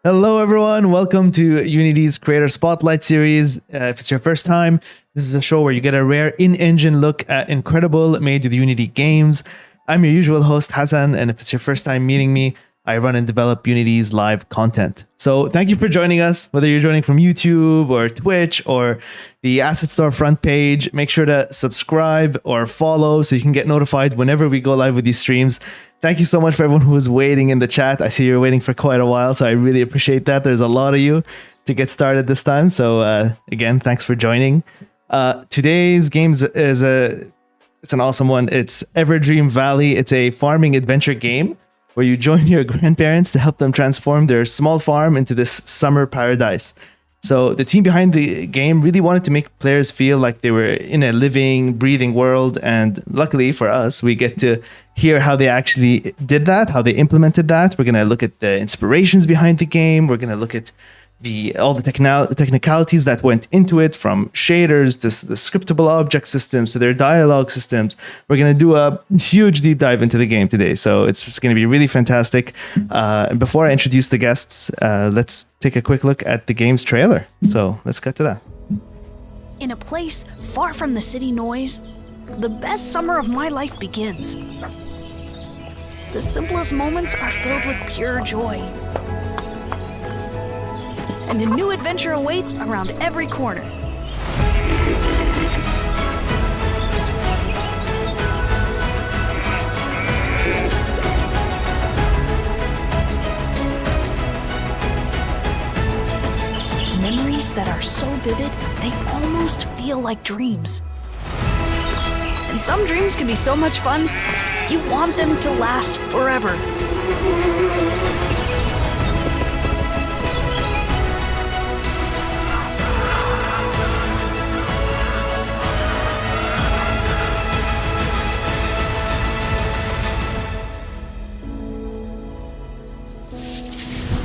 Hello, everyone. Welcome to Unity's Creator Spotlight series. If it's your first time, this is a show where you get a rare in-engine look at incredible made with Unity games. I'm your usual host, Hassan, and if it's your first time meeting me, I run and develop Unity's live content. So thank you for joining us, whether you're joining from YouTube or Twitch or the Asset Store front page. Make sure to subscribe or follow so you can get notified whenever we go live with these streams. Thank you so much for everyone who was waiting in the chat. I see you're waiting for quite a while, so I really appreciate that. There's a lot of you to get started this time. So again, thanks for joining. Today's game is it's an awesome one. It's Everdream Valley. It's a farming adventure game where you join your grandparents to help them transform their small farm into this summer paradise. So the team behind the game really wanted to make players feel like they were in a living, breathing world. And luckily for us, we get to hear how they actually did that, how they implemented that. We're going to look at the inspirations behind the game. We're going to look at all the technicalities that went into it, from shaders to the scriptable object systems to their dialogue systems. We're going to do a huge deep dive into the game today, so it's going to be really fantastic. Before I introduce the guests, let's take a quick look at the game's trailer. So let's get to that. In a place far from the city noise, the best summer of my life begins. The simplest moments are filled with pure joy. And a new adventure awaits around every corner. Memories that are so vivid, they almost feel like dreams. And some dreams can be so much fun, you want them to last forever.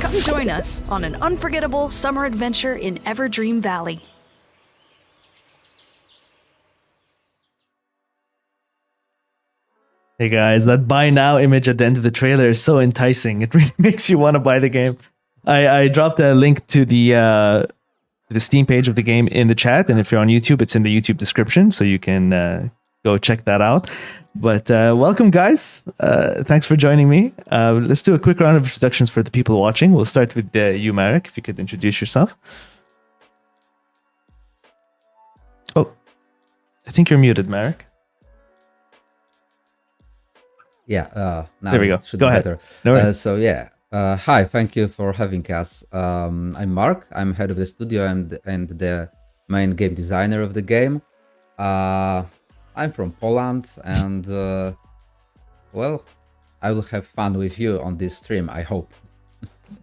Come join us on an unforgettable summer adventure in Everdream Valley. Hey guys, that buy now image at the end of the trailer is so enticing. It really makes you want to buy the game. I dropped a link to the Steam page of the game in the chat, and if you're on YouTube, it's in the YouTube description, so you can go check that out. But welcome, guys. Thanks for joining me. Let's do a quick round of introductions for the people watching. We'll start with you, Marek, if you could introduce yourself. Oh, I think you're muted, Marek. Yeah, now there we go. it should Go be ahead. better. No worries. So yeah, hi, thank you for having us. I'm Mark. I'm head of the studio and the main game designer of the game. I'm from Poland, and well, I will have fun with you on this stream, I hope.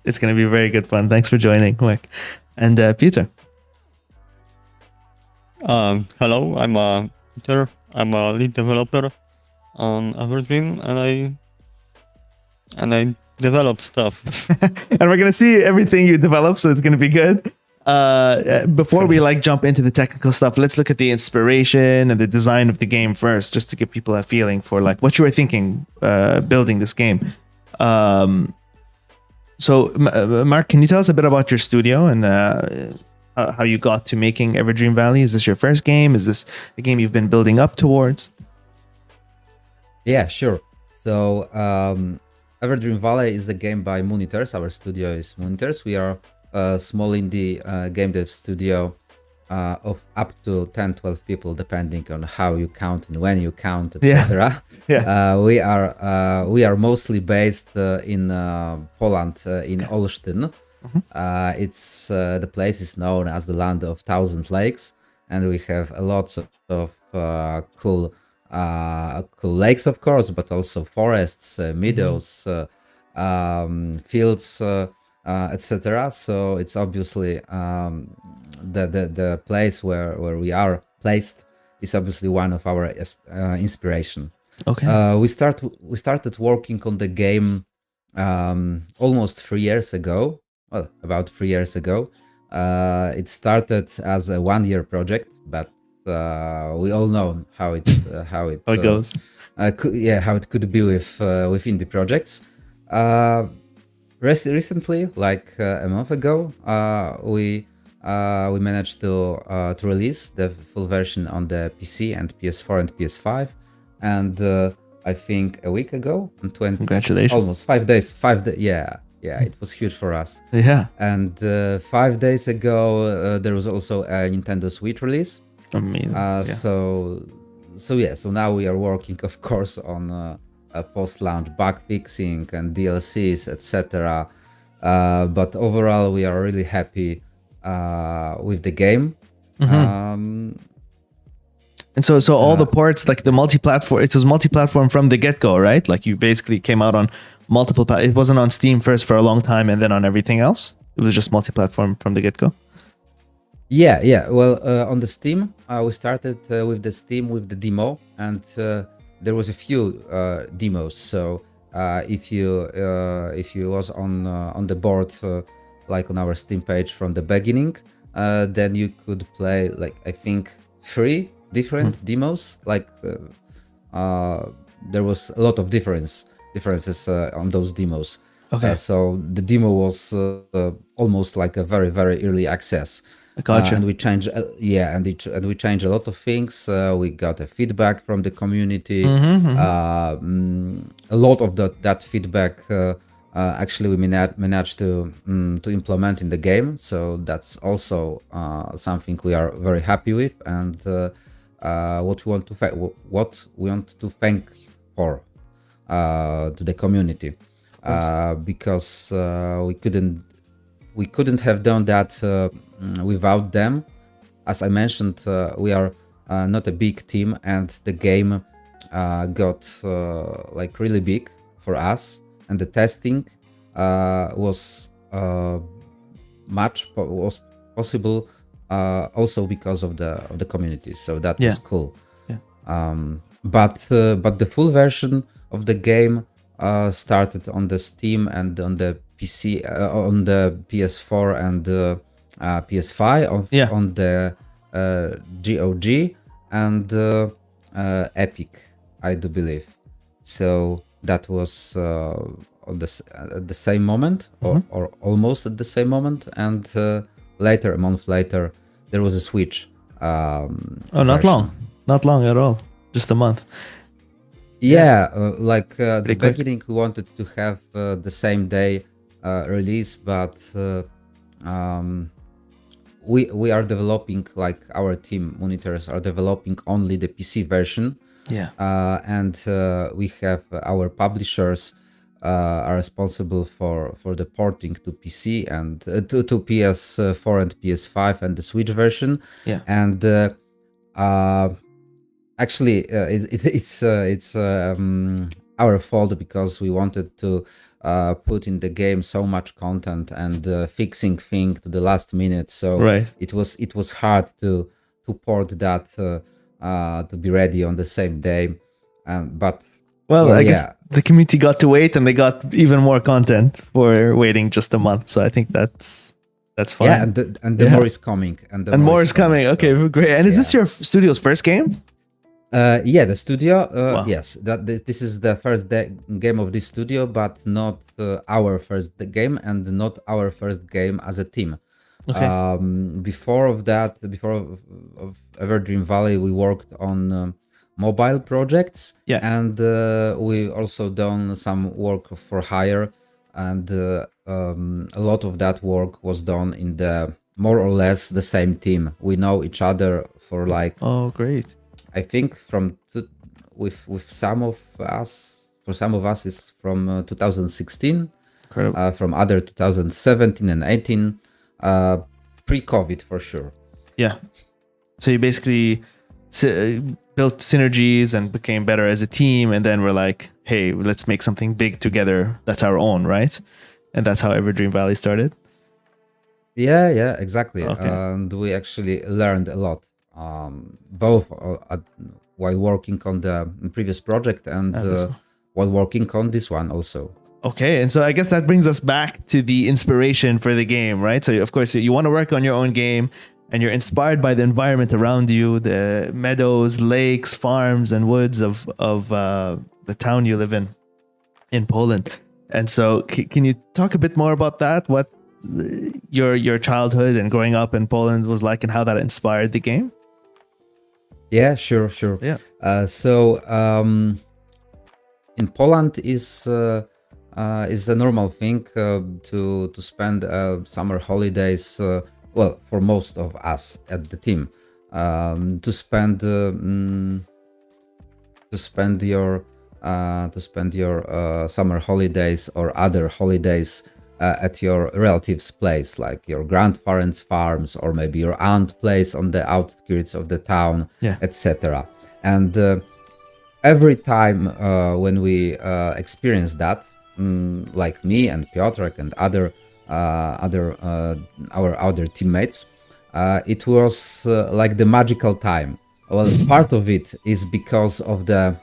It's going to be very good fun. Thanks for joining, Mike. And Peter. Hello, I'm Peter. I'm a lead developer on Everdream, and I develop stuff. And we're going to see everything you develop, so it's going to be good. Before we jump into the technical stuff, let's look at the inspiration and the design of the game first, just to give people a feeling for what you were thinking building this game. So Mark, can you tell us a bit about your studio and how you got to making Everdream Valley? Is this your first game? Is this a game you've been building up towards? Yeah, sure. So Everdream Valley is a game by Monitors. Our studio is Monitors. We are a small indie game dev studio of up to 10-12 people, depending on how you count and when you count, etc. Yeah. We are mostly based in Poland, in Olsztyn. Mm-hmm. It's the place is known as the land of thousand lakes, and we have lots of cool lakes, of course, but also forests, meadows, fields, etc. So it's obviously the place where we are placed is obviously one of our inspiration. Okay. We started working on the game almost 3 years ago. Well, about 3 years ago. It started as a 1-year project, but we all know how it goes. How it could be with indie projects. Recently, like a month ago, we managed to release the full version on the PC and PS4 and PS5, and I think a week ago, Congratulations! Almost 5 days. Yeah, it was huge for us. Yeah. And 5 days ago, there was also a Nintendo Switch release. Amazing. So now we are working, of course, on a post-launch bug fixing and DLCs, etc. But overall, we are really happy with the game. Mm-hmm. And so all the ports, like the multi-platform, it was multi-platform from the get-go, right? Like you basically came out on multiple. It wasn't on Steam first for a long time, and then on everything else. It was just multi-platform from the get-go. Yeah. Well, on the Steam, we started with the demo, and there was a few demos. So if you was on the board like on our Steam page from the beginning, then you could play like I think 3 different demos. Like there was a lot of differences on those demos. Okay. So the demo was almost like a very early access. Gotcha. And we changed, and we changed a lot of things. We got a feedback from the community. A lot of that feedback actually we managed to implement in the game. So that's also something we are very happy with, and what we want to thank for to the community, because we couldn't have done that without them. As I mentioned, we are not a big team, and the game got like really big for us, and the testing was possible also because of the community. So that was cool. But the full version of the game started on the Steam and on the PC, on the PS4 and PS5, on the GOG and Epic, I do believe. So that was at the same moment, or almost at the same moment, and later, a month later, there was a Switch. Not long at all, just a month. Like the beginning, we wanted to have the same day release, but we are developing, like our team monitors are developing only the PC version. And we have our publishers are responsible for the porting to PC and to PS4 and PS5 and the Switch version. And actually, it's our fault, because we wanted to put in the game so much content and fixing thing to the last minute. So it was hard to port that to be ready on the same day. But I guess the community got to wait, and they got even more content for waiting just a month. So I think that's fine. Yeah, and the more is coming, and more is coming. Okay, great. And is this your studio's first game? The studio. Yes, this is the first game of this studio, but not our first game, and not our first game as a team. Okay. Before of Everdream Valley, we worked on mobile projects, and we also done some work for hire, and a lot of that work was done in the more or less the same team. We know each other for like great. I think with some of us, for some of us is from 2016, from other 2017 and 18, pre-COVID for sure. Yeah. So you basically built synergies and became better as a team, and then we're like, hey, let's make something big together that's our own, right? And that's how Everdream Valley started. Yeah, exactly. Okay. And we actually learned a lot, both while working on the previous project and while working on this one also. Okay, and so I guess that brings us back to the inspiration for the game, right? So of course you want to work on your own game, and you're inspired by the environment around you, the meadows, lakes, farms, and woods of the town you live in Poland. And so can you talk a bit more about that? What your childhood and growing up in Poland was like, and how that inspired the game? Yeah, sure. Yeah. So in Poland is a normal thing to spend summer holidays. Well, for most of us at the team, to spend your summer holidays or other holidays at your relatives' place, like your grandparents' farms, or maybe your aunt place on the outskirts of the town, etc. And every time when we experience that, like me and Piotrek and our other teammates, it was like the magical time. Well, part of it is because of the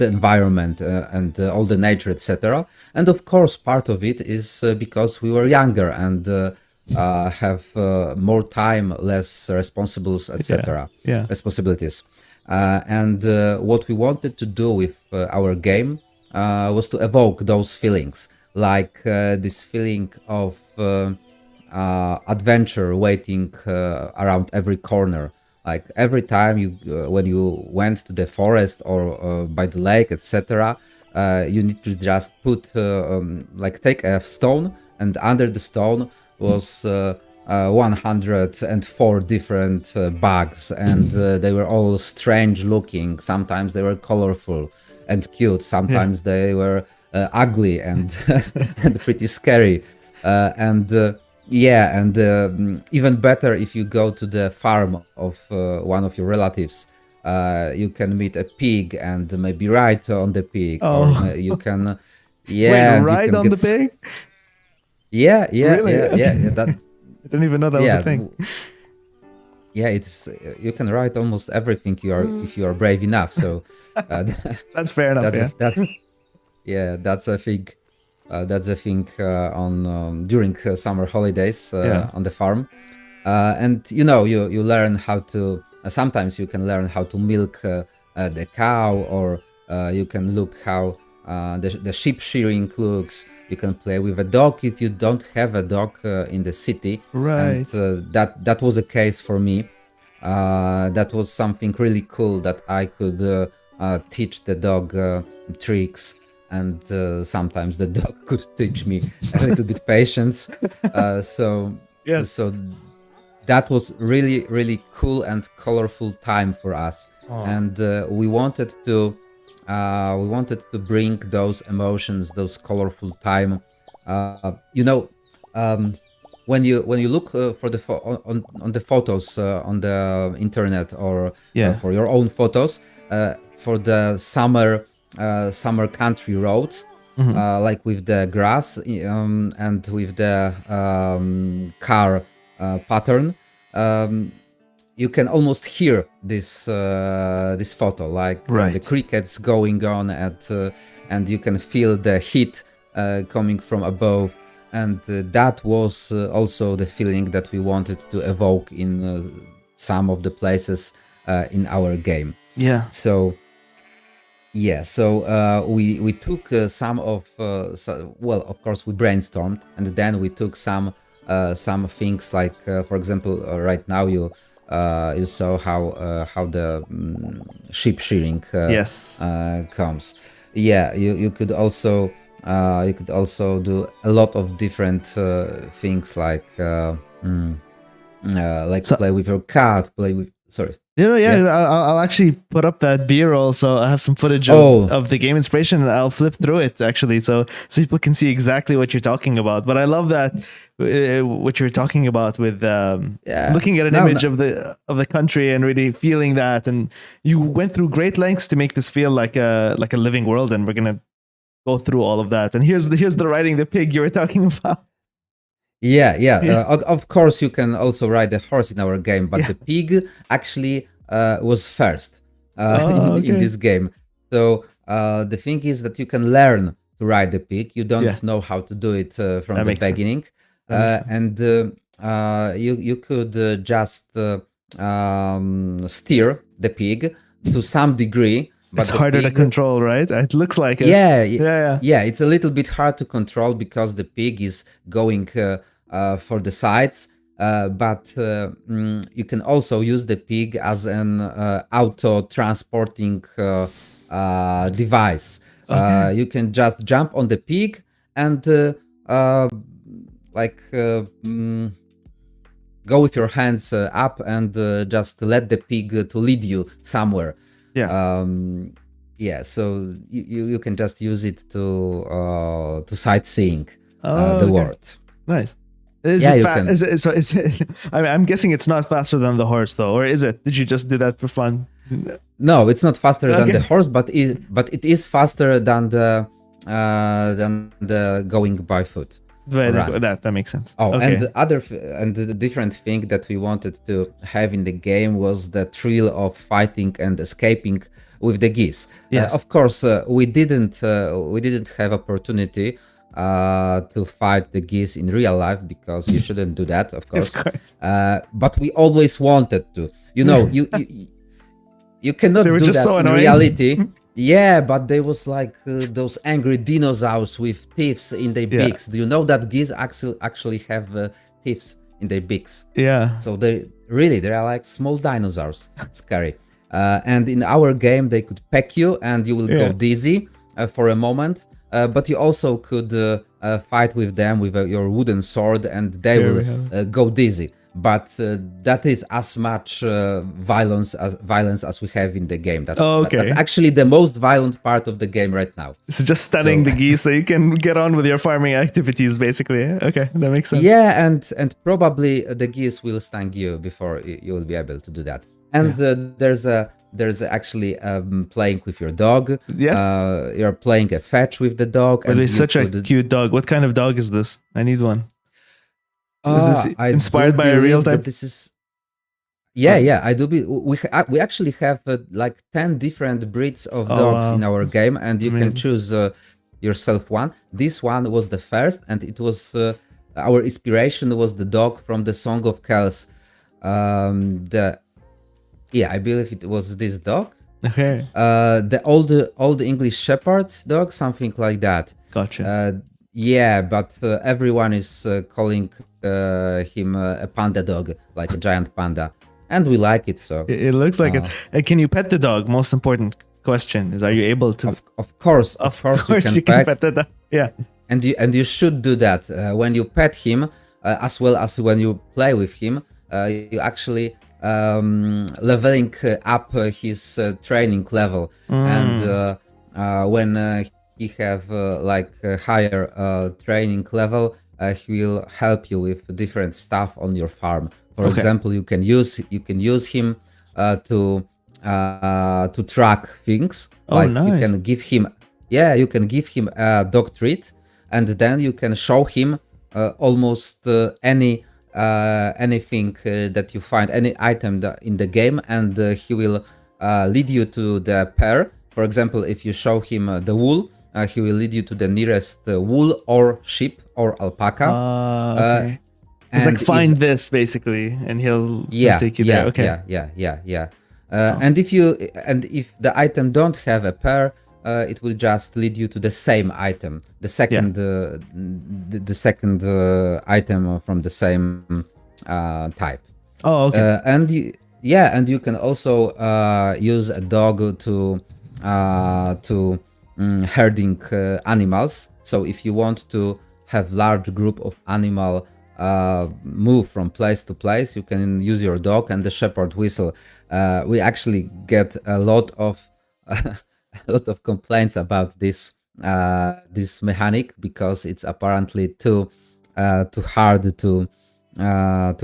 environment and all the nature, etc. And of course, part of it is because we were younger and have more time, less responsibles, Yeah. etc. Yeah. Responsibilities. And what we wanted to do with our game was to evoke those feelings, like this feeling of adventure waiting around every corner. Like every time you, when you went to the forest or by the lake, etc., you need to just put, like, take a stone, and under the stone was 104 different bugs, and they were all strange looking. Sometimes they were colorful and cute. Yeah. Sometimes they were ugly and and pretty scary. And Yeah, and even better, if you go to the farm of one of your relatives, you can meet a pig and maybe ride on the pig, or Oh. you can, Wait, yeah, and you ride can on get, the pig? yeah, yeah, Really? yeah, yeah, yeah, Okay. that, I didn't even know that was a yeah, thing. yeah, it's you can ride almost everything you are, if you are brave enough. So That's fair enough. that's a Yeah. yeah, that's a thing. That's a thing on during summer holidays Yeah. on the farm. And you know, you learn how to, sometimes you can learn how to milk the cow, or you can look how the sheep shearing looks. You can play with a dog if you don't have a dog in the city, and Right. that was a case for me. That was something really cool, that I could teach the dog tricks, and sometimes the dog could teach me a little bit patience. So Yes. so that was really, really cool and colorful time for us. Oh. And we wanted to bring those emotions, those colorful time. You know, when you look for the on the photos on the internet, or Yeah. for your own photos, for the summer country roads, Mhm. like with the grass, and with the car pattern, you can almost hear this photo, like the Right. crickets going on, and you can feel the heat coming from above. And that was also the feeling that we wanted to evoke in some of the places in our game. Yeah. So yeah, so we took some of well, of course, we brainstormed, and then we took some things, like for example, right now you saw how the sheep shearing Yes. comes. Yeah, you could also do a lot of different things, like So play with your cat, play with, sorry, yeah, yeah. I'll actually put up that B-roll, so I have some footage Oh, of the game inspiration, and I'll flip through it actually, so people can see exactly what you're talking about. But I love that what you're talking about with yeah. looking at an No, image of the country and really feeling that, and you went through great lengths to make this feel like a living world, and we're gonna go through all of that. And here's the riding the pig you were talking about. yeah, yeah. Yeah. Of course, you can also ride the horse in our game, but Yeah. the pig actually was first Oh, in okay. this game. So the thing is that you can learn to ride the pig. You Yeah, don't know how to do it from that the makes sense. beginning, That makes sense. and you could just steer the pig to some degree, It's but the harder to pig, control, right? It looks like it. yeah, Yeah, yeah, it's a little bit hard to control because the pig is going for the sides. But you can also use the pig as an auto transporting device. yeah. Okay. You can just jump on the pig and uh, like go with your hands up, and just let the pig to lead you somewhere. Yeah. um yeah, so you can just use it to sightseeing Oh, the okay. world. Nice. Is Yeah, it you fast? can. Is it so? Is it? I mean, I'm guessing it's not faster than the horse, though, or is it? Did you just do that for fun? No, it's not faster than the Okay. horse, but it is faster than the going by foot. run. That makes sense. Oh, Okay. and the different thing that we wanted to have in the game was the thrill of fighting and escaping with the geese. Yes. Of course, we didn't have opportunity to fight the geese in real life because you shouldn't do that, of course. Of course. But we always wanted to. You know, you cannot They were do just that so in annoying. reality. Yeah, but there was like those angry dinosaurs with teeth in their Yeah. beaks. Do you know that geese actually have teeth in their beaks? Yeah. So they are like small dinosaurs. Scary. And in our game, they could peck you and you will Yeah. go dizzy for a moment. But you also could fight with them with your wooden sword and they There we will go dizzy. But that is as much violence as we have in the game. That's actually the most violent part of the game right now. So just stunning the geese so you can get on with your farming activities, basically. Okay, that makes sense. Yeah, and probably the geese will sting you before you will be able to do that. And there's actually playing with your dog. Yes. You're playing a fetch with the dog. But it's such a cute dog. What kind of dog is this? I need one. Is this I inspired do by a real believe type? that this is. Yeah, I do. We actually have like 10 different breeds of dogs in our game, and you can choose yourself one. This one was the first, and it was our inspiration was the dog from the Song of Kells. I believe it was this dog. Okay. The old English Shepherd dog, something like that. Gotcha. Yeah, but everyone is calling him a panda dog, like a giant panda, and we like it. So It looks like it. Can you pet the dog? Most important question is: are you able to? Of course, you can pet the dog. Yeah. And you should do that when you pet him, as well as when you play with him. You actually leveling up his training level, and when he have like a higher training level, he will help you with different stuff on your farm. For example, you can use him to track things. Nice. You can give him a dog treat, and then you can show him almost anything that you find, any item in the game, and he will lead you to the pair. For example, if you show him the wool, he will lead you to the nearest wool or sheep or alpaca. Okay. It's like find this basically, and he'll take you there. Okay. Yeah. And if the item don't have a pair, it will just lead you to the same item, the second item from the same type. Oh, okay. And you can also use a dog to herding animals. So if you want to have large group of animal move from place to place, you can use your dog and the shepherd whistle. We actually get a lot of complaints about this mechanic because it's apparently too hard to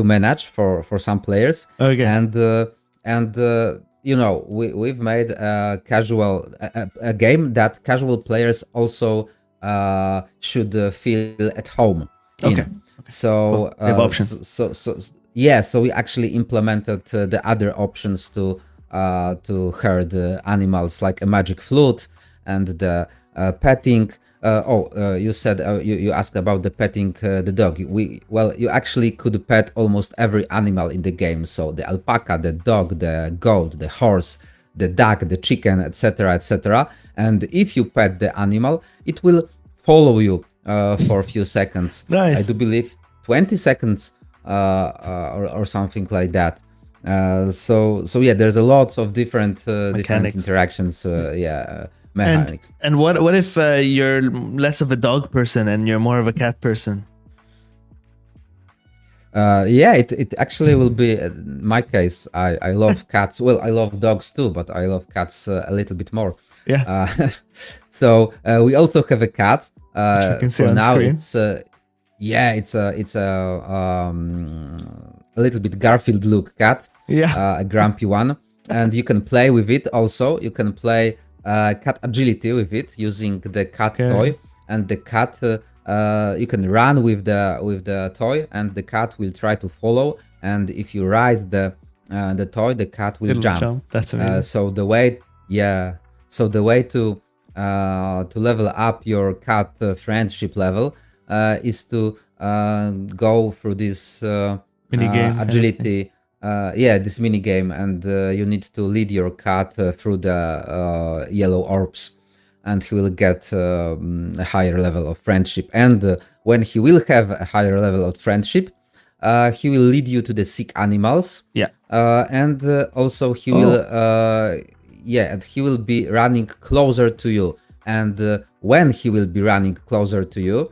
manage for some players. Okay. And we've made a game that casual players also should feel at home in. Okay. So they have options. So we actually implemented the other options to herd animals, like a magic flute and the petting. You said you asked about the petting the dog. You actually could pet almost every animal in the game. So the alpaca, the dog, the goat, the horse, the duck, the chicken, etc., etc. And if you pet the animal, it will follow you for a few seconds. Nice. I do believe 20 seconds or something like that. So there's a lot of different interactions. Mechanics. And what if you're less of a dog person and you're more of a cat person? It actually will be my case. I love cats. Well, I love dogs too, but I love cats a little bit more. Yeah. So we also have a cat. You can see for on now, screen. it's a little bit Garfield look cat. Yeah. A grumpy one, and you can play with it. Also, you can play cat agility with it using the cat toy, and the cat you can run with the toy, and the cat will try to follow. And if you ride the toy, the cat will Little jump. jump. That's amazing. So the way, yeah. So the way to level up your cat friendship level is to go through this Mini game kind of thing. agility. Yeah, this mini game, and you need to lead your cat through the yellow orbs, and he will get a higher level of friendship. And when he will have a higher level of friendship, he will lead you to the sick animals. Yeah. And also he will, and he will be running closer to you. And when he will be running closer to you,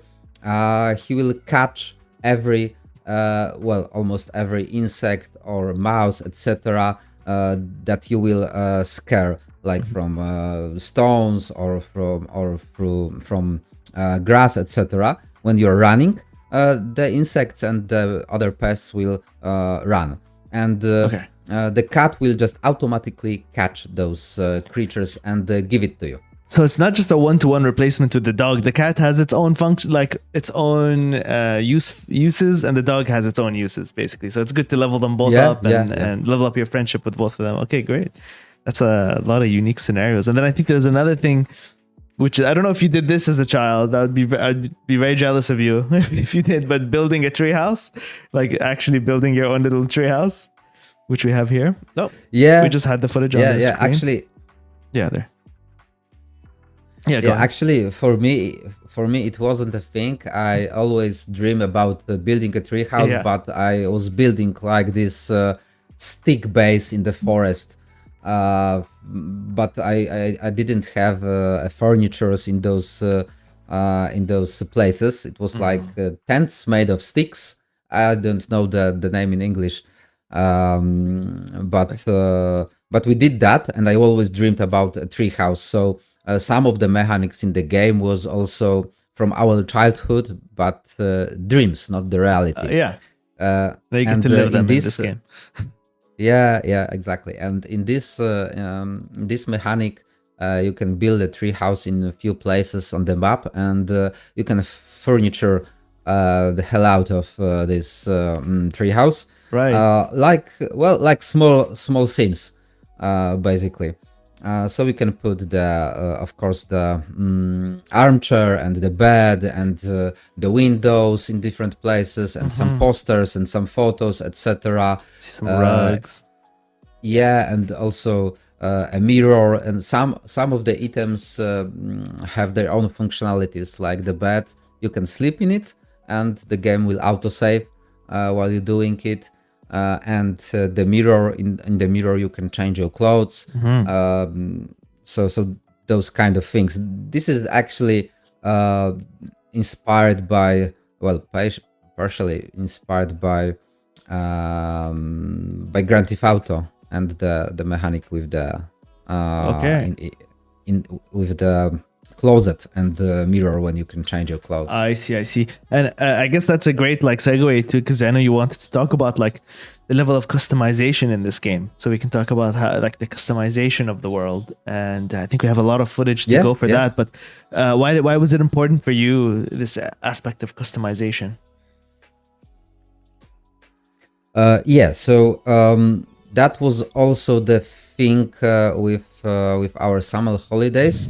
he will catch every, almost every insect or mouse, etc., that you will scare, like from stones or from grass, etc. When you're running, the insects and the other pests will run, and the cat will just automatically catch those creatures and give it to you. So it's not just a one-to-one replacement with the dog. The cat has its own function, like its own uses, and the dog has its own uses, basically. So it's good to level them both up and level up your friendship with both of them. Okay, great. That's a lot of unique scenarios. And then I think there's another thing, which I don't know if you did this as a child. I'd be very jealous of you if you did. But building a treehouse, like actually building your own little treehouse, which we have here. Oh, yeah. We just had the footage on the screen. Actually, there. Actually, for me, it wasn't a thing. I always dream about building a treehouse, but I was building like this stick base in the forest. But I didn't have furnitures in those places. It was like tents made of sticks. I don't know the name in English, but we did that, and I always dreamed about a treehouse. So some of the mechanics in the game was also from our childhood, but dreams, not the reality. They get to live them in this game. Yeah, exactly. And in this mechanic, you can build a treehouse in a few places on the map, and you can furniture the hell out of this treehouse, right? Like small Sims, basically. So we can put of course, the armchair and the bed and the windows in different places, and some posters and some photos, etc. Some rugs. And also a mirror, and some of the items have their own functionalities. Like the bed, you can sleep in it, and the game will autosave while you're doing it. And the mirror, in the mirror you can change your clothes. So those kind of things. This is actually inspired by, partially inspired by Grand Theft Auto, and the mechanic with the with the closet and the mirror when you can change your clothes. I see. And I guess that's a great segue to, because I know you wanted to talk about the level of customization in this game. So we can talk about how the customization of the world. And I think we have a lot of footage to go for that. But why was it important for you, this aspect of customization? So that was also the thing with our summer holidays.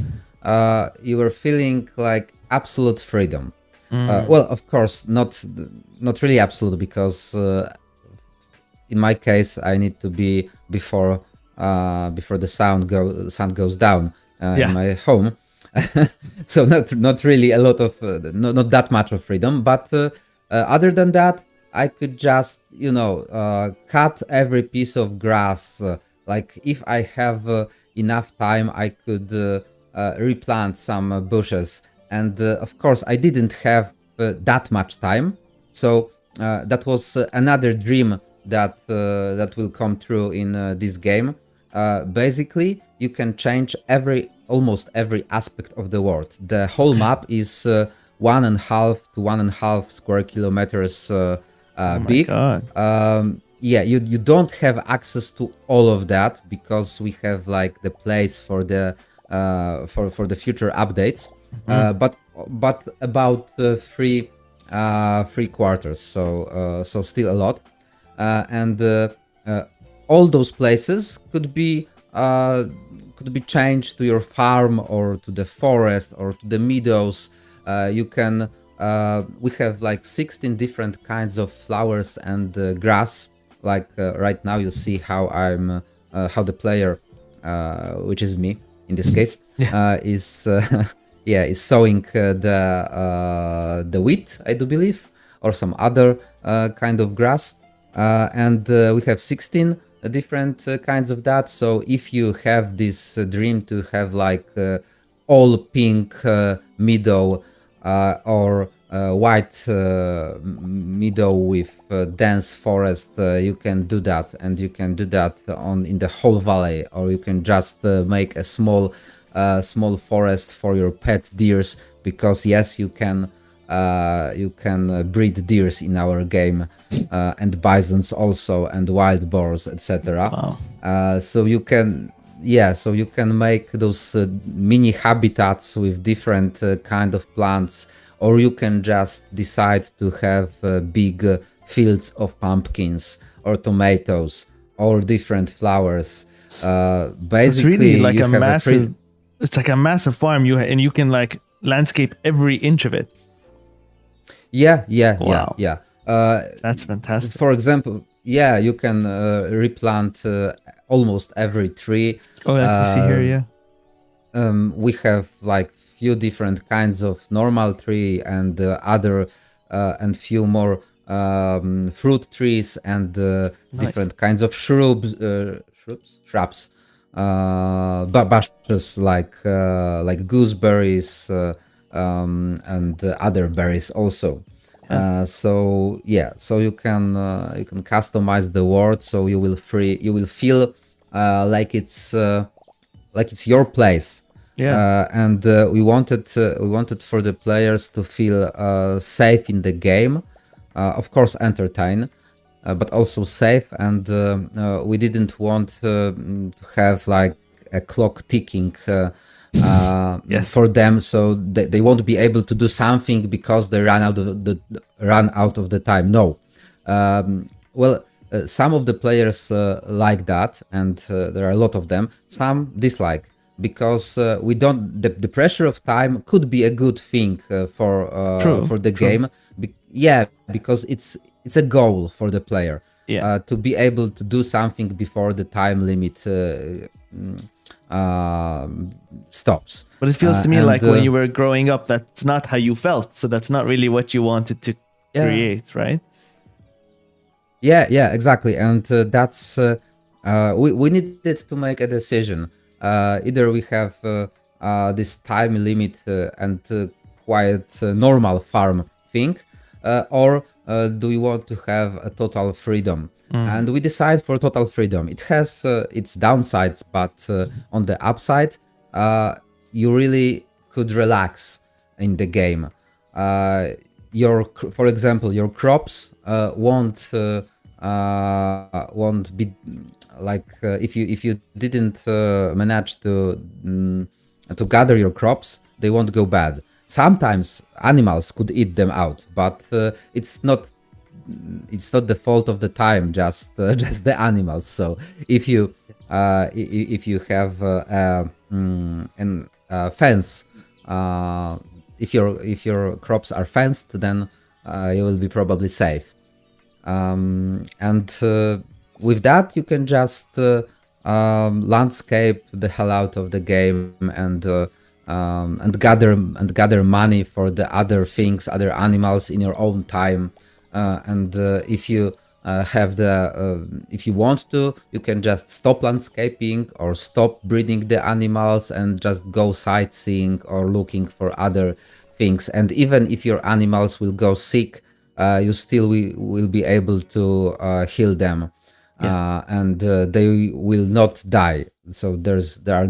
You were feeling like absolute freedom. Of course, not really absolute, because in my case, I need to be before the sun goes down in my home. So not really a lot of not that much of freedom. But other than that, I could just cut every piece of grass. Like if I have enough time, I could replant some bushes. And of course, I didn't have that much time. So that was another dream that will come true in this game. Basically, you can change almost every aspect of the world. The whole map is 1.5 to 1.5 square kilometers big. You don't have access to all of that, because we have the place for the future updates. but about three quarters. So still a lot, and all those places could be changed to your farm or to the forest or to the meadows. You can we have like 16 different kinds of flowers and grass. Like right now, you see how how the player, which is me in this case, is is sowing the wheat, I do believe, or some other kind of grass, and we have 16 different kinds of that. So if you have this dream to have like all pink meadow or white meadow with dense forest, you can do that, and you can do that in the whole valley, or you can just make a small forest for your pet deers, because yes, you can breed deers in our game, and bisons also, and wild boars, etc. Wow. So you can make those mini habitats with different kind of plants, or you can just decide to have big fields of pumpkins or tomatoes or different flowers. Basically, It's really like you a have massive. It's like a massive farm. And you can like landscape every inch of it. Yeah. Wow. Yeah. That's fantastic. For example, you can replant almost every tree. Oh, I can see here. Yeah. We have like few different kinds of normal tree and other and few more fruit trees and different kinds of shrubs, but bushes like gooseberries and other berries also. So you can customize the world, so you will feel like it's your place. Yeah. And we wanted for the players to feel safe in the game, of course entertain, but also safe. And we didn't want to have like a clock ticking for them, so they won't be able to do something because they run out of the time. No. Some of the players like that, and there are a lot of them. Some dislike, because we don't. The pressure of time could be a good thing for the game. Because it's a goal for the player. To be able to do something before the time limit stops. But it feels to me like when you were growing up, that's not how you felt. So that's not really what you wanted to create, right? Yeah, exactly. And that's we needed to make a decision. Either we have this time limit and quite normal farm thing, or do we want to have a total freedom? And we decide for total freedom. It has its downsides, but on the upside, you really could relax in the game. For example, your crops won't be like if you didn't manage to gather your crops, they won't go bad. Sometimes animals could eat them out, but it's not the fault of the time, just the animals. So if you have a fence, if your crops are fenced, then you will be probably safe. And with that, you can just landscape the hell out of the game and gather money for the other things, other animals in your own time. And if you if you want to, you can just stop landscaping or stop breeding the animals and just go sightseeing or looking for other things. And even if your animals will go sick, you still will be able to heal them, and they will not die. So there are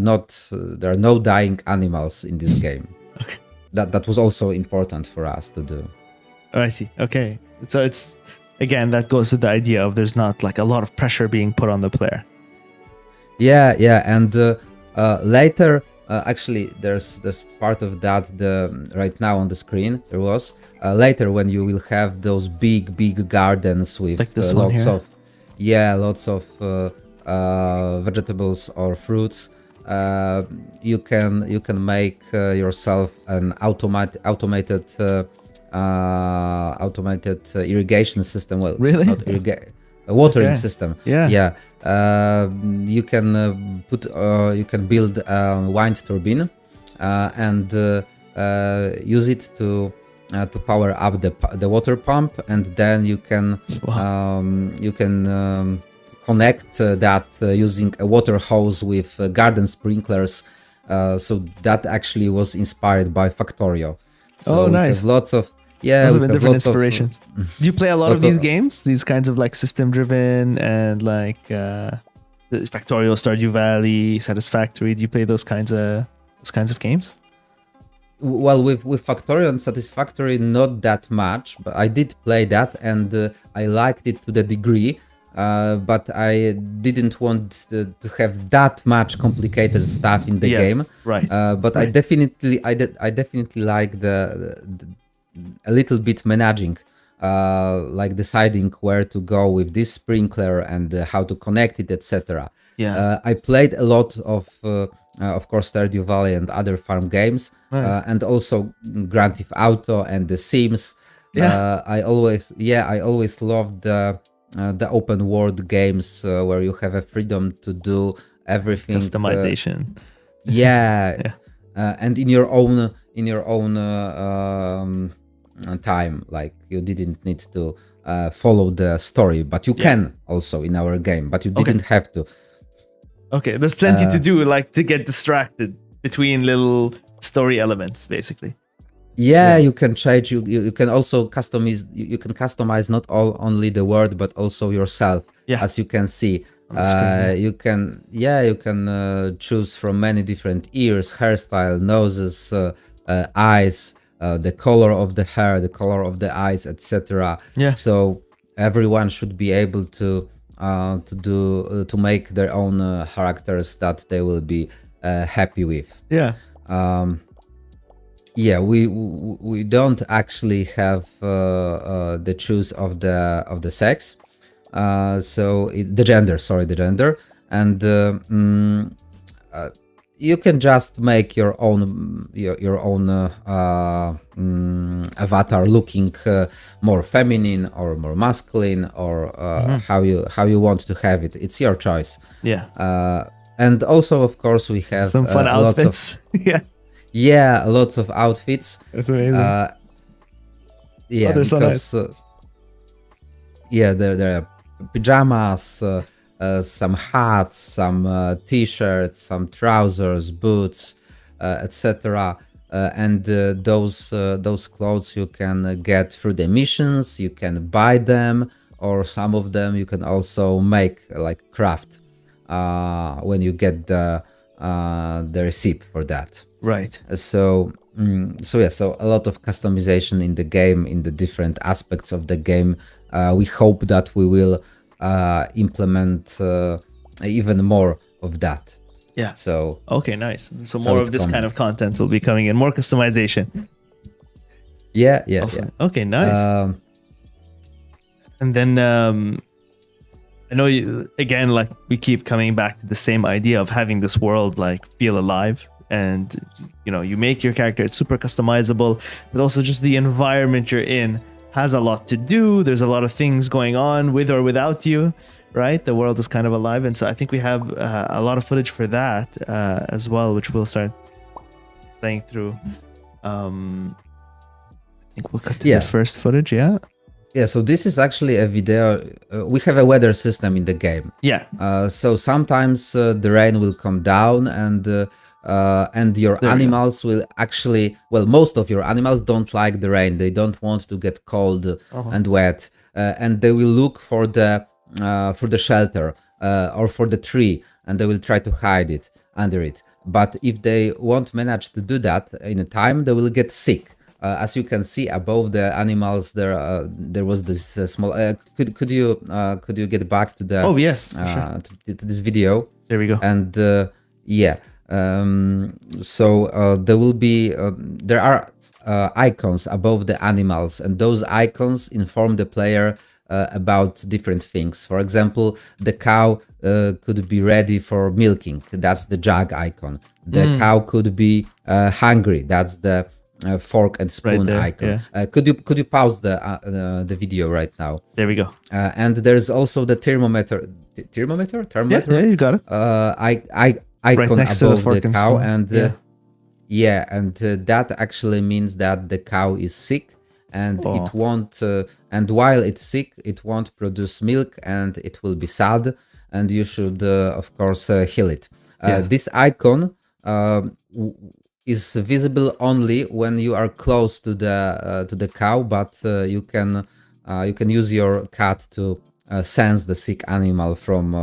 no dying animals in this game. Okay. That was also important for us to do. Oh, I see. Okay. So it's, again, that goes to the idea of there's not like a lot of pressure being put on the player. Yeah. And later Actually, there's part of that right now on the screen. There was later when you will have those big gardens with Like this one lots here? of vegetables or fruits. You can make yourself an automated irrigation system. Well, Really? not a watering Okay. system. Yeah. Yeah. You can you can build a wind turbine and use it to power up the water pump, and then you can Wow. connect that using a water hose with garden sprinklers. So that actually was inspired by Factorio. So Oh, we nice. have lots of Must we have been have different lots of inspirations. Do you play a lot of lot these of games? These kinds of like system driven and like the Factorio, Stardew Valley, Satisfactory. Do you play those kinds of games? well, with Factorio and Satisfactory, not that much, but I did play that, and I liked it to the degree. But I didn't want to have that much complicated stuff in the game. Yes. Right. But Right. I definitely like the a little bit managing, like deciding where to go with this sprinkler and how to connect it, etc. Yeah. I played a lot of course, Stardew Valley and other farm games, Nice. and also Grand Theft Auto and The Sims. Yeah. I always loved the open world games where you have a freedom to do everything. Customization. Yeah, Yeah. and in your own time. Like you didn't need to follow the story, but you Yeah. can also in our game, but you didn't have to. Okay. There's plenty to do, like to get distracted between little story elements, basically. Yeah, Yeah. you can change. You can also customize. You can customize not only the world but also yourself. Yeah. As you can see, On the screen, you can choose from many different ears, hairstyle, noses, eyes, the color of the hair, the color of the eyes, etc. Yeah. So everyone should be able to make their own characters that they will be happy with. Yeah. Yeah, we don't actually have the choose of the sex, so the gender. Sorry, the gender, and you can just make your own avatar looking more feminine or more masculine, or how you want to have it. It's your choice. Yeah. And also, of course, we have Some fun lots of outfits. Yeah. lots of outfits. That's amazing. Yeah, they're so because there are pajamas, some hats, some t-shirts, some trousers, boots, etc. And those clothes you can get through the missions. You can buy them, or some of them you can also make, like craft, when you get the receipt for that. Right. So a lot of customization in the game, in the different aspects of the game. We hope that we will implement even more of that. Yeah. So Okay, nice. So So more it's of this kind coming. of content will be coming in, more customization. yeah. Okay, nice. And then I know you, again, like we keep coming back to the same idea of having this world like feel alive, and you make your character, it's super customizable, but also just the environment you're in has a lot to do. There's a lot of things going on with or without you, right? The world is kind of alive, and so I think we have a lot of footage for that as well, which we'll start playing through. I think we'll cut to Yeah. the first footage. Yeah. So this is actually a video. We have a weather system in the game. Yeah. So sometimes the rain will come down, and your There we go. animals will actually, well, most of your animals don't like the rain. They don't want to get cold and wet, and they will look for the shelter or for the tree, and they will try to hide it under it. But if they won't manage to do that in a time, they will get sick. As you can see above the animals, there was this small. Could you get back to the? Oh yes. For sure. To this video? There we go. And There will be there are icons above the animals, and those icons inform the player about different things. For example, the cow could be ready for milking. That's the jug icon. The cow could be hungry. That's the fork and spoon there, icon. yeah. Could you pause the video right now? There we go. And there's also the thermometer. Thermometer? Yeah, you got it. Icon next to the above the fork and cow, spoon. and Yeah. that actually means that the cow is sick, and Oh. it won't. And while it's sick, it won't produce milk, and it will be sad. And you should, of course, heal it. Yes. This icon is visible only when you are close to the cow, but you can use your cat to sense the sick animal from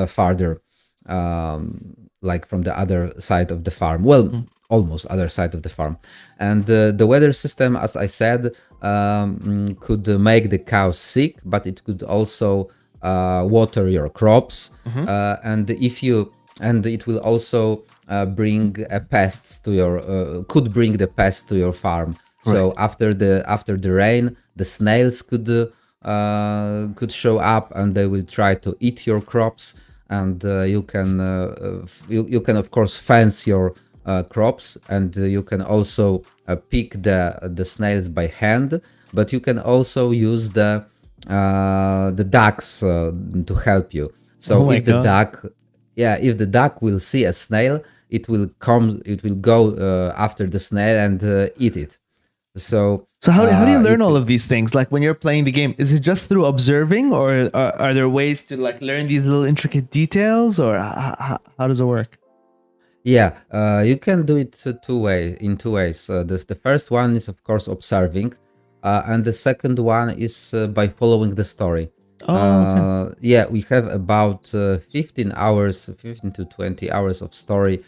farther, like from the other side of the farm. Well, almost other side of the farm. And the weather system, as I said, could make the cow sick, but it could also water your crops, and it will also bring pests to your could bring the pests to your farm. So after the rain, the snails could show up, and they will try to eat your crops. And you can of course fence your crops, and you can also pick the snails by hand. But you can also use the ducks to help you. So if the duck, if the duck will see a snail, it will go after the snail and eat it. So how do you learn all of these things? Like when you're playing the game, is it just through observing, or are there ways to like learn these little intricate details, or how does it work? Yeah, you can do it in two ways. The first one is, of course, observing, and the second one is by following the story. Okay. Yeah, we have about 15 to 20 hours of story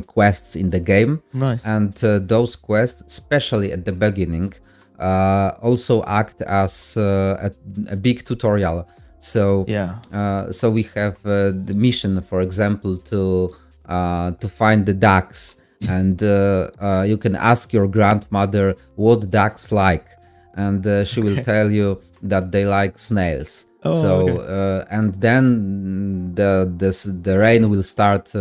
quests in the game. Nice. And those quests, especially at the beginning, also act as a big tutorial. So so we have the mission, for example, to find the ducks, and you can ask your grandmother what ducks like, and she will tell you that they like snails. And then the rain will start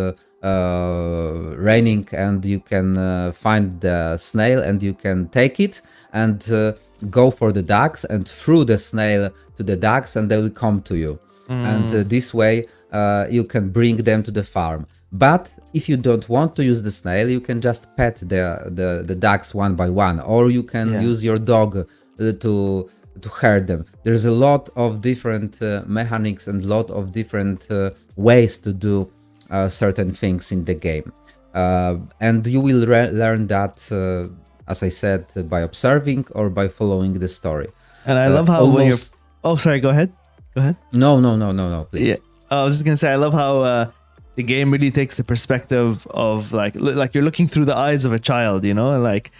raining, and you can find the snail, and you can take it and go for the ducks, and throw the snail to the ducks, and they will come to you. And this way you can bring them to the farm. But if you don't want to use the snail, you can just pet the ducks one by one, or you can use your dog to herd them. There's a lot of different mechanics and a lot of different ways to do certain things in the game. And you will learn that, as I said, by observing or by following the story. And I love how when you're... Oh, sorry, go ahead. No, please. Yeah, I was just going to say, I love how the game really takes the perspective of like you're looking through the eyes of a child, you know, like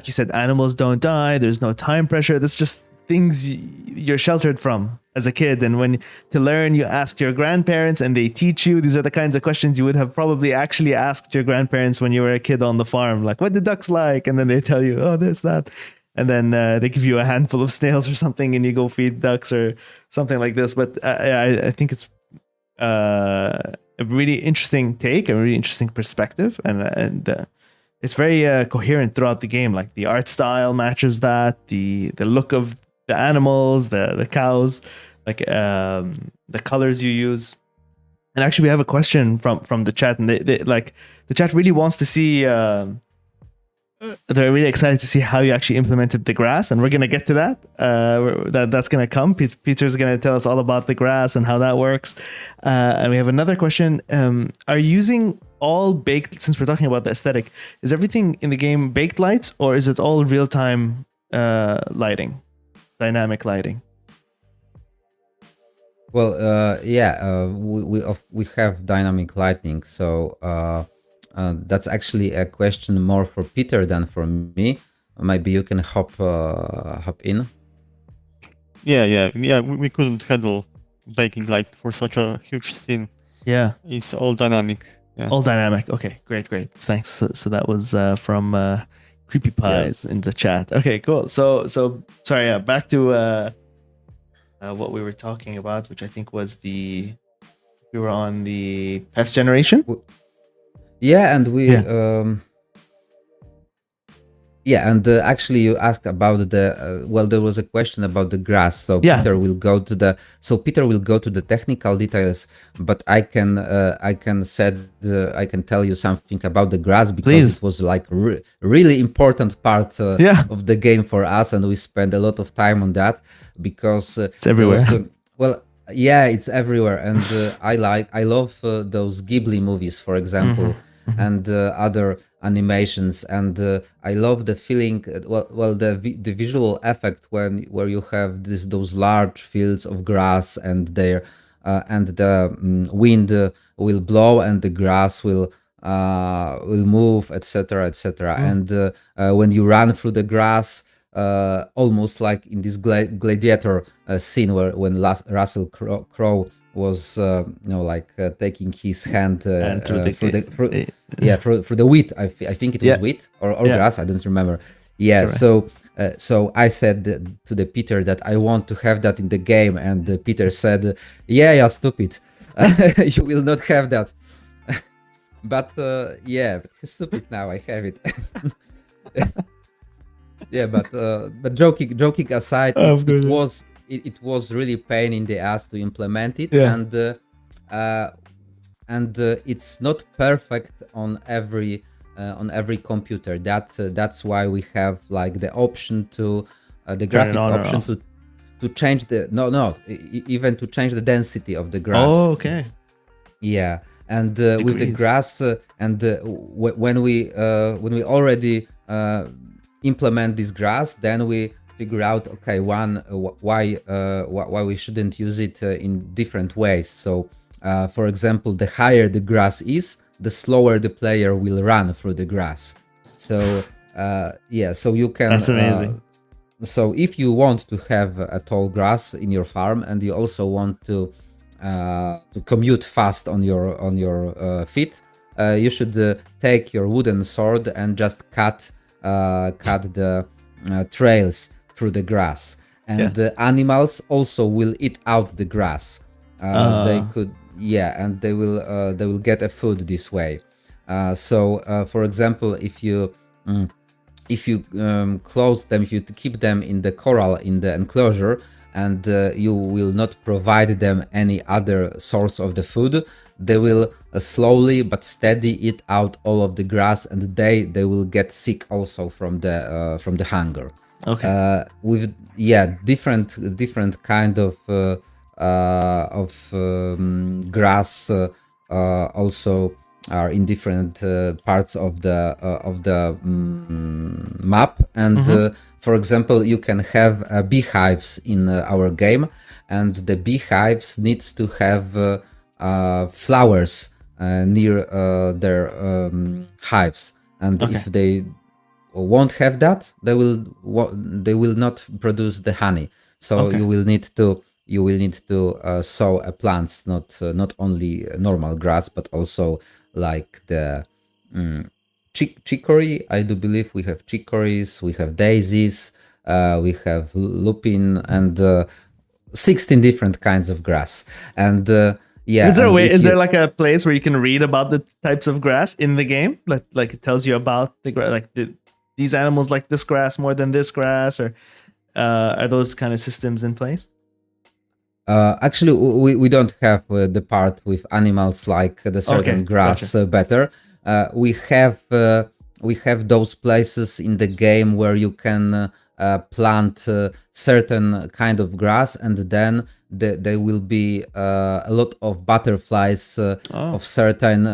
you said, animals don't die. There's no time pressure. That's just things you're sheltered from as a kid. And when to learn, you ask your grandparents and they teach you. These are the kinds of questions you would have probably actually asked your grandparents when you were a kid on the farm. Like, what the ducks like? And then they tell you, oh, this, that. And then they give you a handful of snails or something, and you go feed ducks or something like this. But I think it's a really interesting take, a really interesting perspective. And it's very coherent throughout the game. Like the art style matches that, the look of the animals, the cows, like the colors you use. And actually, we have a question from the chat, and they like the chat really wants to see. They're really excited to see how you actually implemented the grass, and we're gonna get to that. That's gonna come. Peter's gonna tell us all about the grass and how that works. And we have another question. Are you using all baked, since we're talking about the aesthetic, is everything in the game baked lights, or is it all real-time lighting, dynamic lighting? Well, we have dynamic lighting, so that's actually a question more for Peter than for me. Maybe you can hop in. Yeah. We couldn't handle baking light for such a huge scene. Yeah. It's all dynamic. Yeah. All dynamic. Okay, great. Thanks. So that was from Creepy Pies Yes. in the chat. Okay, cool. So sorry. Yeah, back to what we were talking about, which I think was we were on the pest generation. Yeah, and we Yeah. yeah, and actually you asked about the well, there was a question about the grass. So Yeah. Peter will go to the technical details, but I can I can tell you something about the grass because Please. it was like really important part Yeah. of the game for us, and we spent a lot of time on that because It's everywhere. Well, yeah, it's everywhere, and I love those Ghibli movies, for example, and other animations, and I love the feeling. The visual effect where you have those large fields of grass, and there and the wind will blow, and the grass will move, etc., etc. And when you run through the grass, almost like in this gladiator scene when Russell Crowe was like taking his hand through the wheat. I think it was wheat or grass. I don't remember. Yeah. Correct. So I said to the Peter that I want to have that in the game, and Peter said, "Yeah, stupid. You will not have that." But yeah, stupid. Now I have it. Yeah, but joking aside, it was really pain in the ass to implement it, and it's not perfect on every computer. That's why we have like the option to the graphic option to change the even to change the density of the grass. Oh, okay. Yeah, and with the grass and when we already implement this grass, then we figure out, okay, why we shouldn't use it in different ways. So for example, the higher the grass is, the slower the player will run through the grass. So yeah, so you can that's amazing. So if you want to have a tall grass in your farm, and you also want to commute fast on your feet, you should take your wooden sword and just cut the trails through the grass, and the animals also will eat out the grass. They could, and they will get a food this way. So for example, if you close them, if you keep them in the corral, in the enclosure, and you will not provide them any other source of the food, they will slowly but steady eat out all of the grass, and they will get sick also from the hunger. Okay. With different kind of grass also are in different parts of the map, and for example, you can have beehives in our game, and the beehives needs to have flowers near their hives, and if they won't have that, they will not produce the honey. So you will need to sow plants, not only normal grass, but also like the chicory. I do believe we have chicories, we have daisies, we have lupin, and 16 different kinds of grass. And yeah, is there a way? Is there like a place where you can read about the types of grass in the game? Like it tells you about the grass, like these animals like this grass more than this grass, or are those kind of systems in place? Actually, we don't have the part with animals like the certain grass better. We have those places in the game where you can plant certain kind of grass, and then there will be a lot of butterflies of certain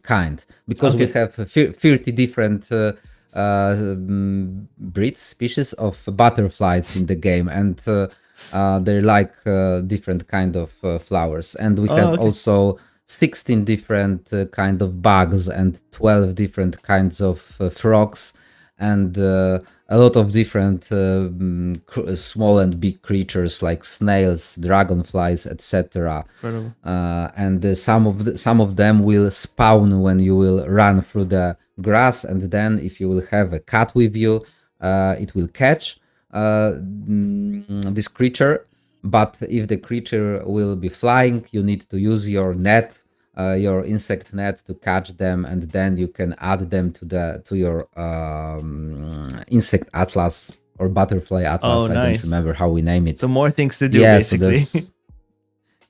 kind, because we have 30 different breeds, species of butterflies in the game, and they're like different kind of flowers, and we have also 16 different kind of bugs and 12 different kinds of frogs, and a lot of different small and big creatures like snails, dragonflies, etc. Incredible. And some of them will spawn when you will run through the grass, and then if you will have a cat with you, it will catch this creature. But if the creature will be flying, you need to use your net, your insect net, to catch them, and then you can add them to your insect atlas or butterfly atlas. Oh, I nice. don't remember how we name it. So more things to do, Yeah, basically.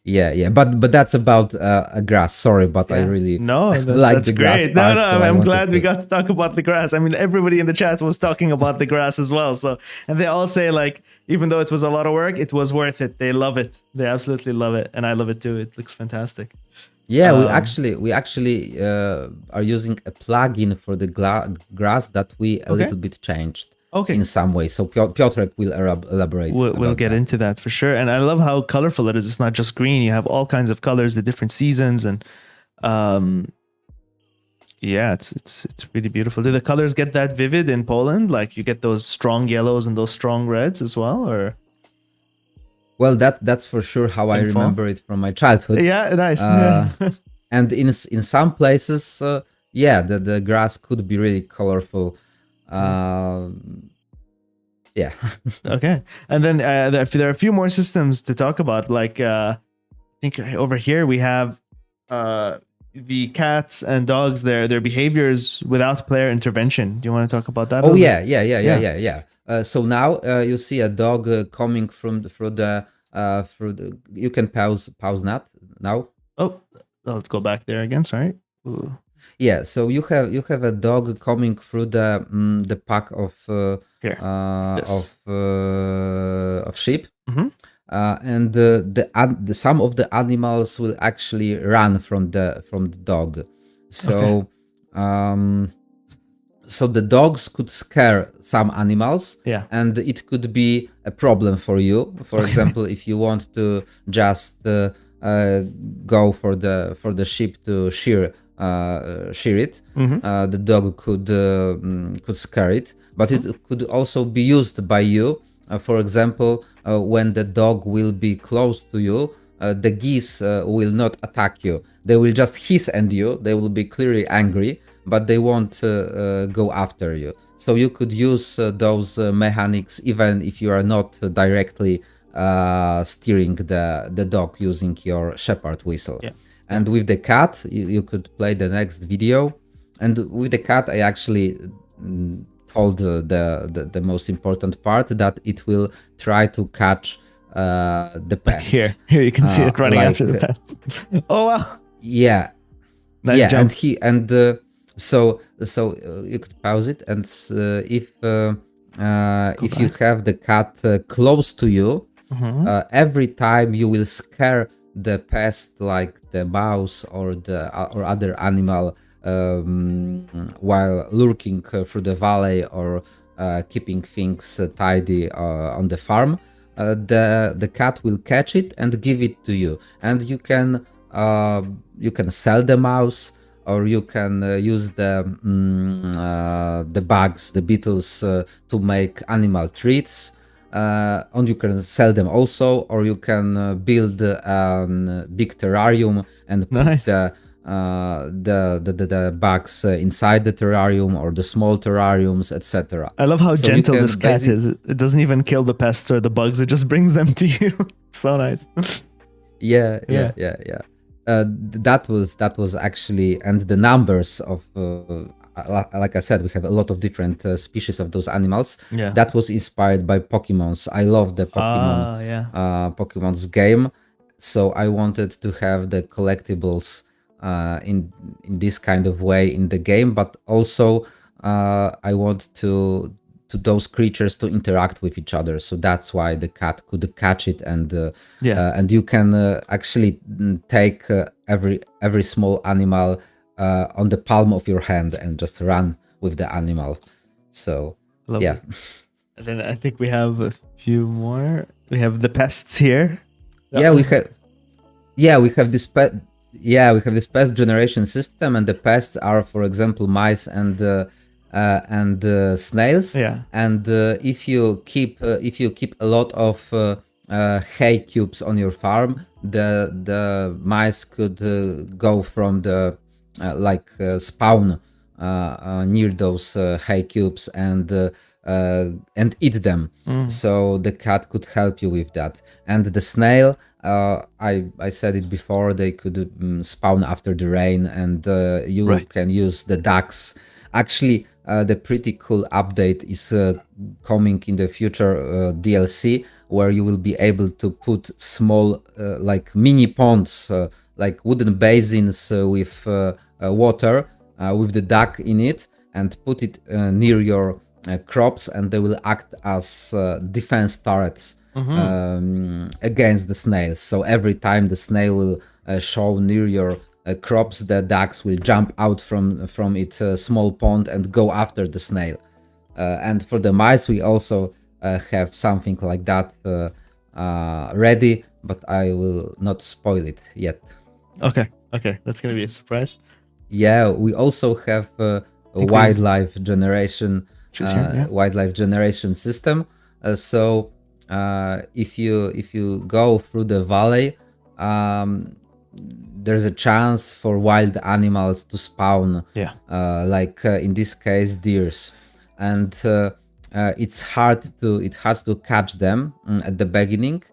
yeah. But that's about a grass. Sorry, but I really like that's the grass great. part, No, so I I'm wanted glad we to- got to talk about the grass. I mean, everybody in the chat was talking about the grass as well. So, and they all say, like, even though it was a lot of work, it was worth it. They love it. They absolutely love it, and I love it too. It looks fantastic. Yeah, we actually are using a plugin for the grass that we a little bit changed. Okay. In some way. So Piotrek will elaborate. We'll get into that for sure. And I love how colorful it is. It's not just green. You have all kinds of colors, the different seasons, and yeah, it's really beautiful. Do the colors get that vivid in Poland? Like you get those strong yellows and those strong reds as well, or? Well, that's for sure how I remember it from my childhood. Yeah, nice. And in some places, yeah, the grass could be really colorful. Yeah. Okay. And then there are a few more systems to talk about. Like I think over here we have the cats and dogs, their behaviors without player intervention. Do you want to talk about that? Oh yeah. So now you see a dog coming through the you can pause that now. Oh, let's go back there again. Sorry. Ooh. Yeah, so you have a dog coming through the pack of of sheep, and the some of the animals will actually run from the dog. So so the dogs could scare some animals, and it could be a problem for you. For example, if you want to just go for the sheep to shear it, the dog could scare it, but it could also be used by you. For example, when the dog will be close to you, the geese will not attack you. They will just hiss at you. They will be clearly angry, but they won't go after you. So you could use those mechanics even if you are not directly steering the dog using your shepherd whistle. And with the cat, you could play the next video. And with the cat, I actually told the most important part, that it will try to catch the pests. Like here you can see it running after the pests. Oh wow! Yeah, nice jump. And so you could pause it, and if you have the cat close to you, every time you will scare the pest, like the mouse or other animal, while lurking through the valley or keeping things tidy on the farm, the cat will catch it and give it to you, and you can sell the mouse, or you can use the bugs, the beetles, to make animal treats. And you can sell them also, or you can build a big terrarium and put the bugs inside the terrarium, or the small terrariums, etc. I love how gentle this cat is. It doesn't even kill the pests or the bugs. It just brings them to you. So nice. Yeah. That was actually, and the numbers of like I said, we have a lot of different species of those animals. That was inspired by Pokemons. I love the Pokemon Pokemon's game, so I wanted to have the collectibles in this kind of way in the game, but also I want to those creatures to interact with each other. So that's why the cat could catch it, and you can actually take every small animal on the palm of your hand and just run with the animal. So lovely. And then I think we have a few more. We have the pests here. We have this pest generation system, and the pests are, for example, mice and and snails. Yeah. And if you keep a lot of hay cubes on your farm, the mice could go from the spawn near those hay cubes and eat them. So the cat could help you with that. And the snail, I said it before, they could spawn after the rain, and you Right. can use the ducks. Actually, the pretty cool update is coming in the future DLC, where you will be able to put small like mini ponds, like wooden basins with water with the duck in it, and put it near your crops, and they will act as defense turrets against the snails. So every time the snail will show near your crops, the ducks will jump out from its small pond and go after the snail. And for the mice, we also have something like that ready, but I will not spoil it yet. Okay. That's gonna be a surprise. Yeah, we also have a think wildlife generation Choose here, yeah. wildlife generation system. So if you go through the valley, there's a chance for wild animals to spawn. Yeah. In this case, deers, and it's hard to catch them at the beginning.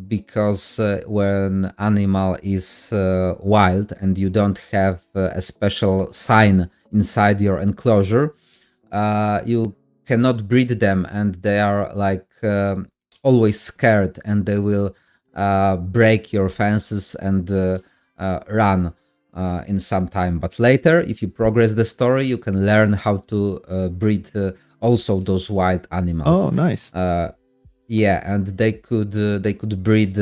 Because when animal is wild and you don't have a special sign inside your enclosure, you cannot breed them, and they are always scared, and they will break your fences and run in some time. But later, if you progress the story, you can learn how to breed also those wild animals. Oh, nice. Yeah, and they could breed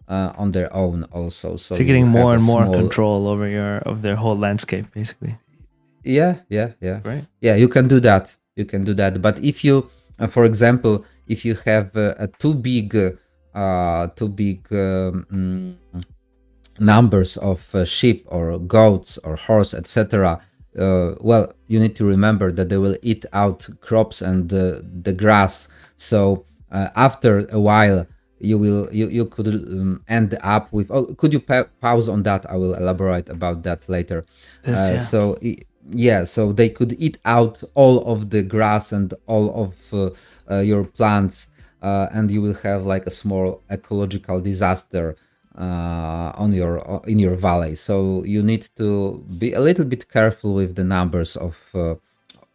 on their own also. So you're getting you have more a and more small- control over their whole landscape, basically. Yeah. Right. Yeah, you can do that. But if you, for example, if you have a too big numbers of sheep or goats or horse, etc., well, you need to remember that they will eat out crops and the grass. So after a while, you could end up with. Oh, could you pause on that? I will elaborate about that later. So so they could eat out all of the grass and all of your plants, and you will have like a small ecological disaster in your valley. So you need to be a little bit careful with the numbers of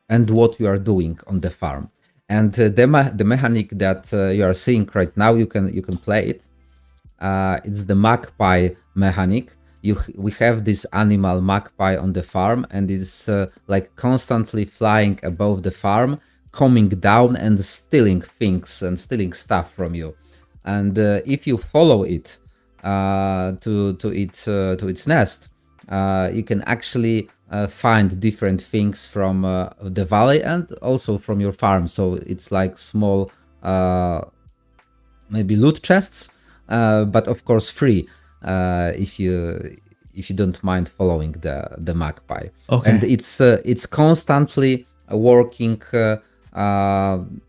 and what you are doing on the farm. And the mechanic that you are seeing right now, you can play it. It's the magpie mechanic. We have this animal magpie on the farm, and it's like constantly flying above the farm, coming down and stealing things and stealing stuff from you. And if you follow it to its nest, you can actually find different things from the valley and also from your farm. So it's like small maybe loot chests, but of course free if you don't mind following the magpie. Okay. And it's constantly working,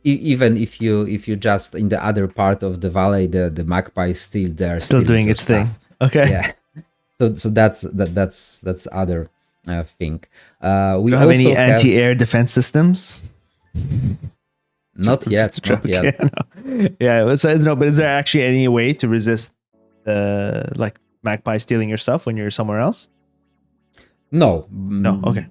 even if you just in the other part of the valley, the magpie is still there, Still stealing doing your its thing. stuff. Okay. Yeah. So that's other thing. We Do you have any also anti-air defense systems? Not yet. Just a Not joke. yet. Yeah, no. So no, but is there actually any way to resist like magpie stealing your stuff when you're somewhere else? No. No, okay.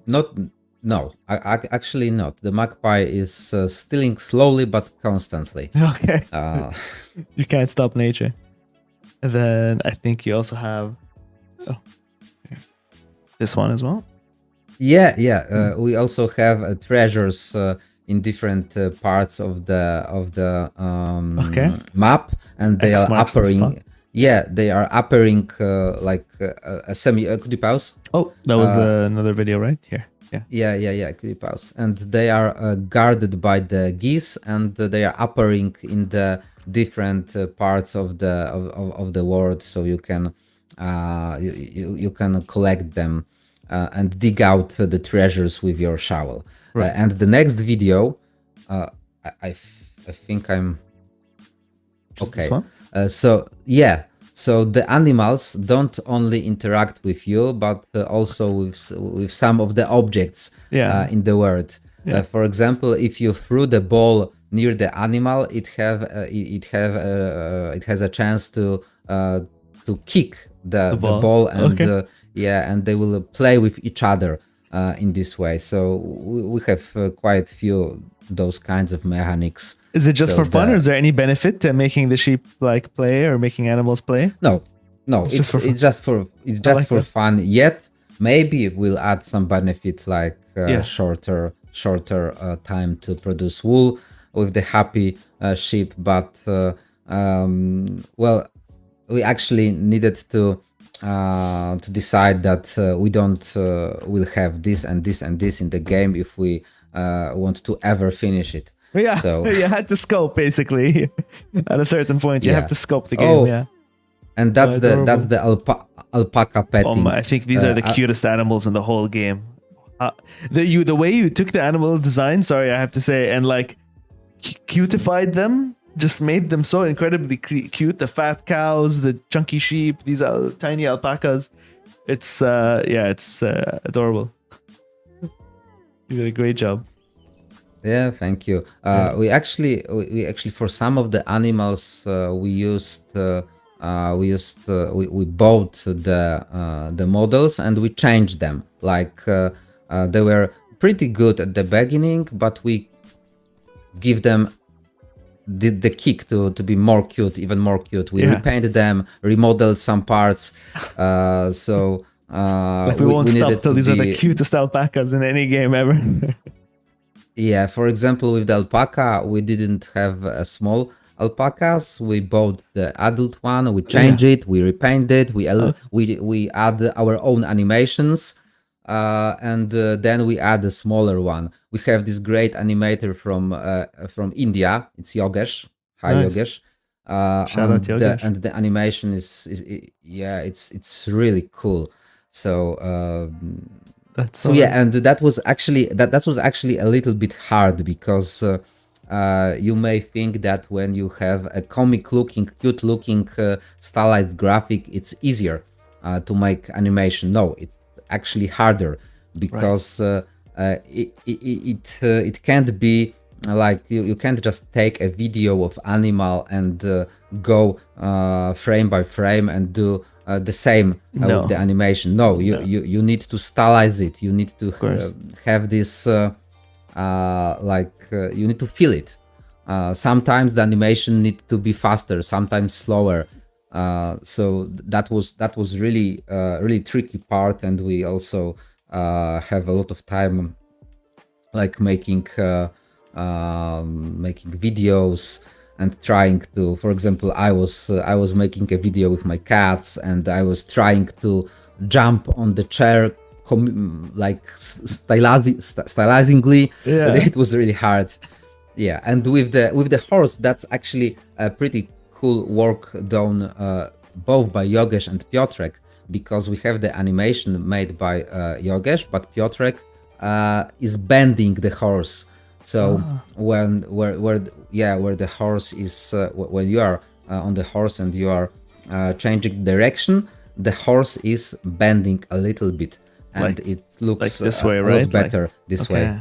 No. Actually not. The magpie is stealing slowly but constantly. Okay. You can't stop nature. And then I think you also have this one as well. Yeah. We also have treasures in different parts of the map, and they X are marks the spot. appearing. Yeah, they are appearing like a semi. Could you pause? Oh, that was another video right here. Yeah. Yeah. Could you pause? And they are guarded by the geese, and they are appearing in the different parts of the world, so you can you can collect them. and dig out the treasures with your shovel. Right. And the next video, I think I'm Just okay. this one? So yeah, so the animals don't only interact with you, but also with some of the objects Yeah. in the world. Yeah. For example, if you threw the ball near the animal, it has a chance to kick the ball. ball, and Okay. yeah, and they will play with each other in this way. So we have quite few those kinds of mechanics. Is it just So for fun, the- or is there any benefit to making the sheep like play or making animals play? No, just for fun. it's just for like that. fun. Yet maybe we'll add some benefit like Yeah. shorter time to produce wool with the happy sheep. But well, we actually needed to decide that we don't will have this and this and this in the game if we want to ever finish it. Yeah. So- you had to scope basically. At a certain point, you Yeah. have to scope the game. Oh, Yeah. And that's adorable. the alpaca petting. I think these are the I- cutest animals in the whole game. The way you took the animal design, sorry, I have to say, and like cutified them, just made them so incredibly cute. The fat cows, the chunky sheep, these are tiny alpacas. It's adorable. You did a great job. Yeah, thank you. We actually for some of the animals we bought the models and we changed them. Like they were pretty good at the beginning, but we give them the kick to be more cute, even more cute. We Yeah. repainted them, remodeled some parts. So Like we won't stop needed till to these are the be- cutest alpacas in any game ever. Yeah, for example, with the alpaca, we didn't have a small alpacas. We bought the adult one. We changed it. We repainted it. We add our own animations, and then we add a smaller one. We have this great animator from India. It's Yogesh. Hi, Nice. Yogesh. Shout out Yogesh. And the animation is yeah, it's really cool. So. That's So yeah, and that was actually a little bit hard because you may think that when you have a comic-looking, cute-looking stylized graphic, it's easier to make animation. No, it's actually harder because it can't be like you can't just take a video of animal and go frame by frame and do the same No. with the animation. No, you need to stylize it. You need to have this you need to feel it. Sometimes the animation needs to be faster, sometimes slower. So that was really tricky part, and we also have a lot of time like making videos and trying to, for example, I was making a video with my cats and I was trying to jump on the chair stylizingly. Yeah. But it was really hard. Yeah, and with the horse, that's actually a pretty cool work done both by Yogesh and Piotrek, because we have the animation made by Yogesh, but Piotrek is bending the horse. So where the horse is when you are on the horse and you are changing direction, the horse is bending a little bit, and Like- it looks like this way, a right? lot better this way. Okay.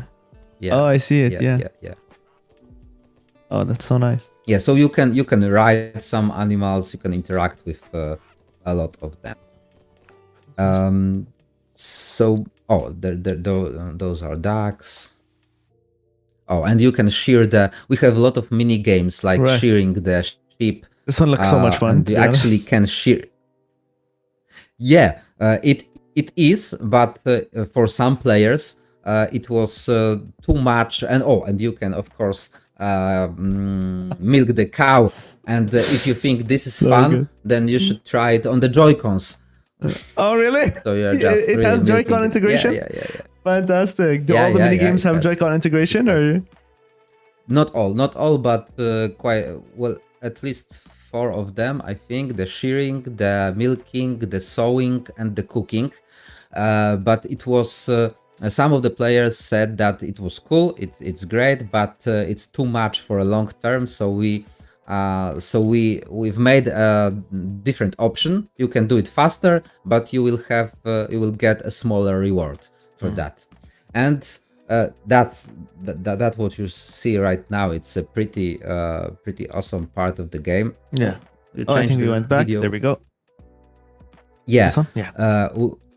Yeah. Oh, I see it. Yeah. yeah. Oh, that's so nice. Yeah, so you can ride some animals, you can interact with a lot of them. So those are ducks. Oh, and you can shear we have a lot of mini games like Right. shearing the sheep. This one looks so much fun. And to you be honest. actually can shear. Yeah, it is, but for some players, it was too much. And you can of course milk the cow. And if you think this is So fun, good. then you should try it on the Joy-Cons. Oh, really? So you're It- just it really has milking Joy-Con it. integration? Yeah. Fantastic. Do Yeah, all the yeah, mini yeah, games it have has. Joy-Con integration, It or? Not all, but quite well. At least 4 of them, I think: the shearing, the milking, the sewing, and the cooking. but it was some of the players said that it was cool, it's great, but it's too much for a long term. So we've made a different option. You can do it faster, but you will get a smaller reward for that. And that's what you see right now. It's a pretty awesome part of the game. Yeah. You Oh, I change think we the went back. video. There we go. Yeah. This one?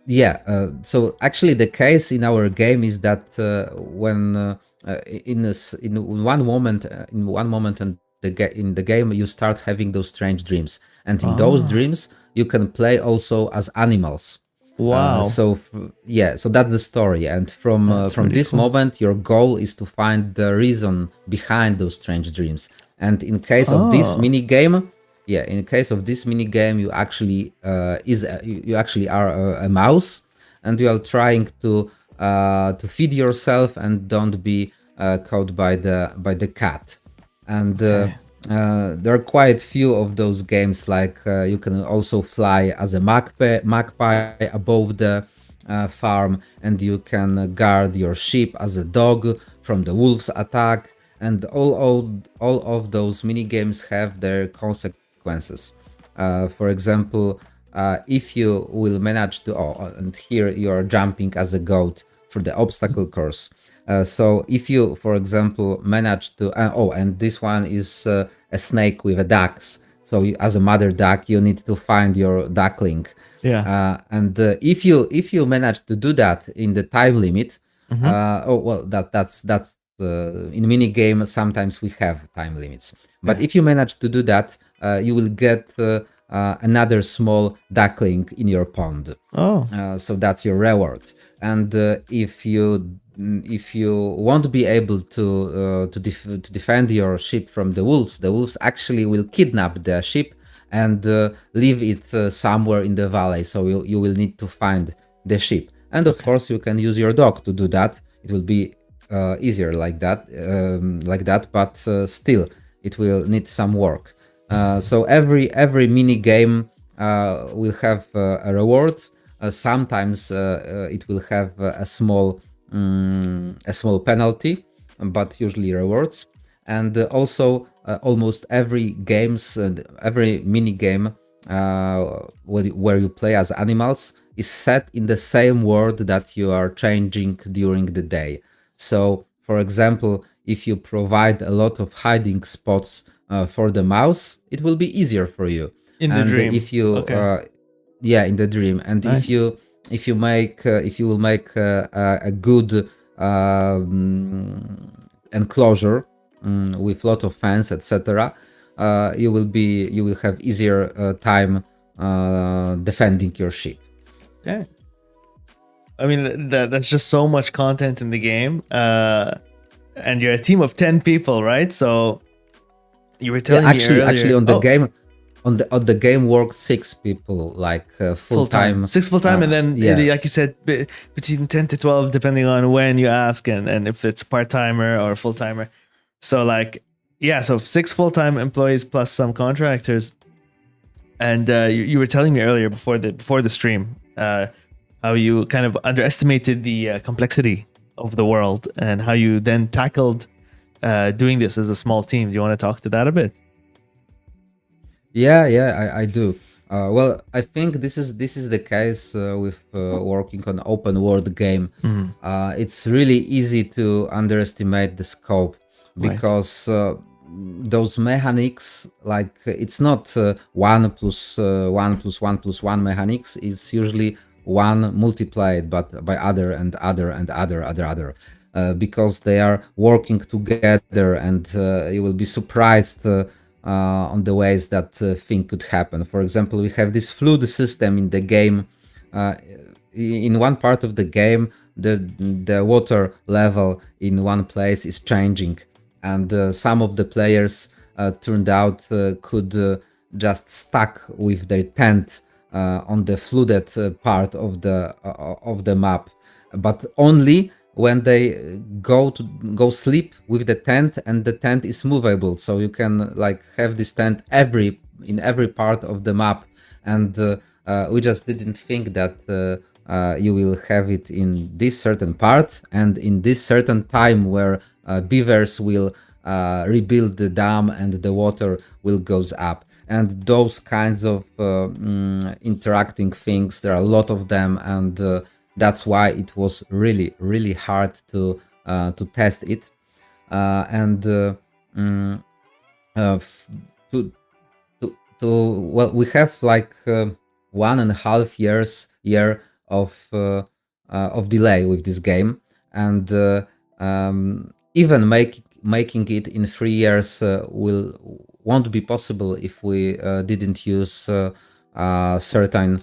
Yeah. So actually, the case in our game is that when in one moment in the game you start having those strange dreams, and in those dreams you can play also as animals. Wow. So that's the story, and from this cool. moment your goal is to find the reason behind those strange dreams. And in case of this mini game, in case of this mini game, you actually you actually are a mouse, and you are trying to feed yourself and don't be caught by the cat. And there are quite few of those games. Like you can also fly as a magpie above the farm, and you can guard your sheep as a dog from the wolves' attack. And all of those mini games have their consequences. For example, if you will manage to, and here you are jumping as a goat for the obstacle course. So if you, for example, manage to, and this one is a snake with a ducks. So as a mother duck, you need to find your duckling. Yeah. And if you manage to do that in the time limit, that's in mini game sometimes we have time limits. But if you manage to do that, you will get another small duckling in your pond. So that's your reward. And if you won't be able to defend your ship from the wolves actually will kidnap the ship and leave it somewhere in the valley. So you will need to find the ship. And of course, you can use your dog to do that. It will be easier like that, but still, it will need some work. So every mini game will have a reward. Sometimes it will have a small penalty, but usually rewards. And also almost every mini game where you play as animals is set in the same world that you are changing during the day. So, for example, if you provide a lot of hiding spots for the mouse, it will be easier for you. In the dream. If you, in the dream, and Nice. if you will make a good enclosure with lot of fence, etc., you will have easier time defending your ship. Okay. I mean, that's just so much content in the game. And you're a team of 10 people, right? So you were telling me earlier. Actually, on the game, on the game worked 6 people, like full time. 6 full time, and then like you said, between 10 to 12, depending on when you ask, and if it's part timer or full timer. So so 6 full time employees plus some contractors. And you were telling me earlier before the stream how you kind of underestimated the complexity of the world and how you then tackled doing this as a small team. Do you want to talk to that a bit? Yeah, I do. Well, I think this is the case with working on open world game. It's really easy to underestimate the scope because those mechanics, like it's not 1 plus 1 plus 1 plus 1 mechanics. It's usually 1 multiplied but by other and other, because they are working together, and you will be surprised on the ways that thing could happen. For example, we have this flood system in the game. In one part of the game, the water level in one place is changing, and some of the players turned out could just stuck with their tent on the flooded part of the map, but only when they go sleep with the tent, and the tent is movable, so you can like have this tent in every part of the map. And we just didn't think that you will have it in this certain part and in this certain time where beavers will rebuild the dam and the water will goes up. And those kinds of interacting things, there are a lot of them, and that's why it was really, really hard to test it. And to well, we have like 1.5 year of delay with this game, and even making it in 3 years won't be possible if we didn't use certain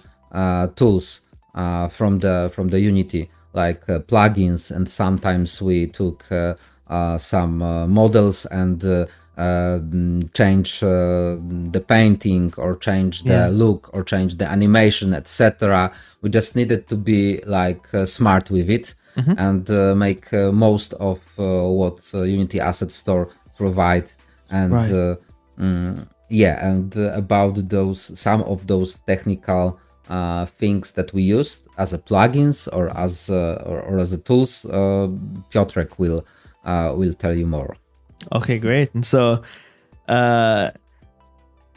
tools from the Unity, like plugins, and sometimes we took some models and change the painting or change the look or change the animation, etc. We just needed to be like smart with it and make most of what Unity Asset Store provide. And and about those, some of those technical things that we used as a plugins or as a tools, Piotrek will tell you more. Okay, great. And so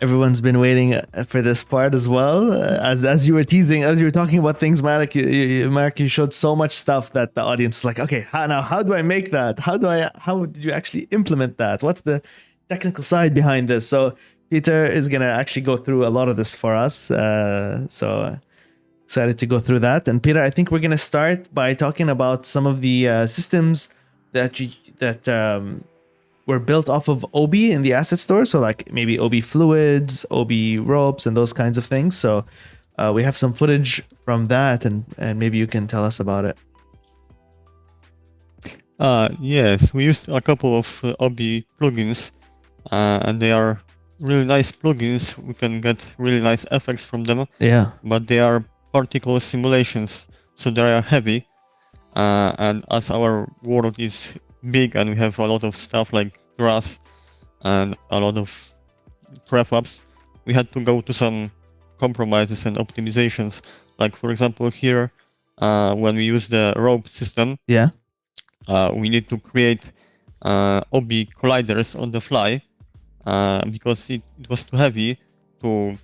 everyone's been waiting for this part as well. As you were teasing, as you were talking about things, Marek, you showed so much stuff that the audience was like, okay, how do I make that? How did you actually implement that? What's the technical side behind this? So Peter is going to actually go through a lot of this for us. So excited to go through that. And Peter, I think we're going to start by talking about some of the systems that were built off of Obi in the asset store. So like maybe Obi fluids, Obi ropes, and those kinds of things. So we have some footage from that, and maybe you can tell us about it. Yes, we used a couple of Obi plugins, and they are really nice plugins. We can get really nice effects from them. Yeah. But they are particle simulations, so they are heavy. And as our world is big and we have a lot of stuff like grass and a lot of prefabs, we had to go to some compromises and optimizations. Like for example here, when we use the rope system, we need to create Obi colliders on the fly because it was too heavy to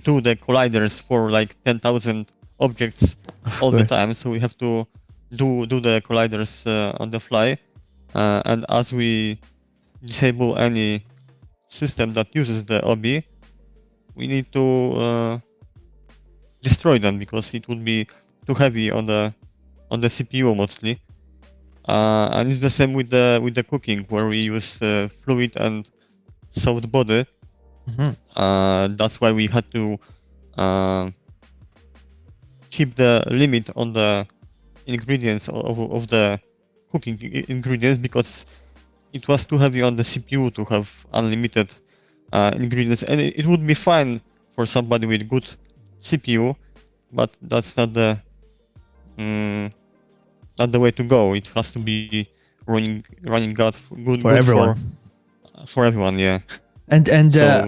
do the colliders for like 10,000 objects all the time. So we have to do the colliders on the fly, and as we disable any system that uses the Obi, we need to destroy them because it would be too heavy on the CPU mostly. And it's the same with the cooking, where we use fluid and soft body. That's why we had to keep the limit on the ingredients of the cooking ingredients, because it was too heavy on the CPU to have unlimited ingredients. And it would be fine for somebody with good CPU, but that's not the way to go. It has to be running good for everyone. For everyone, yeah. And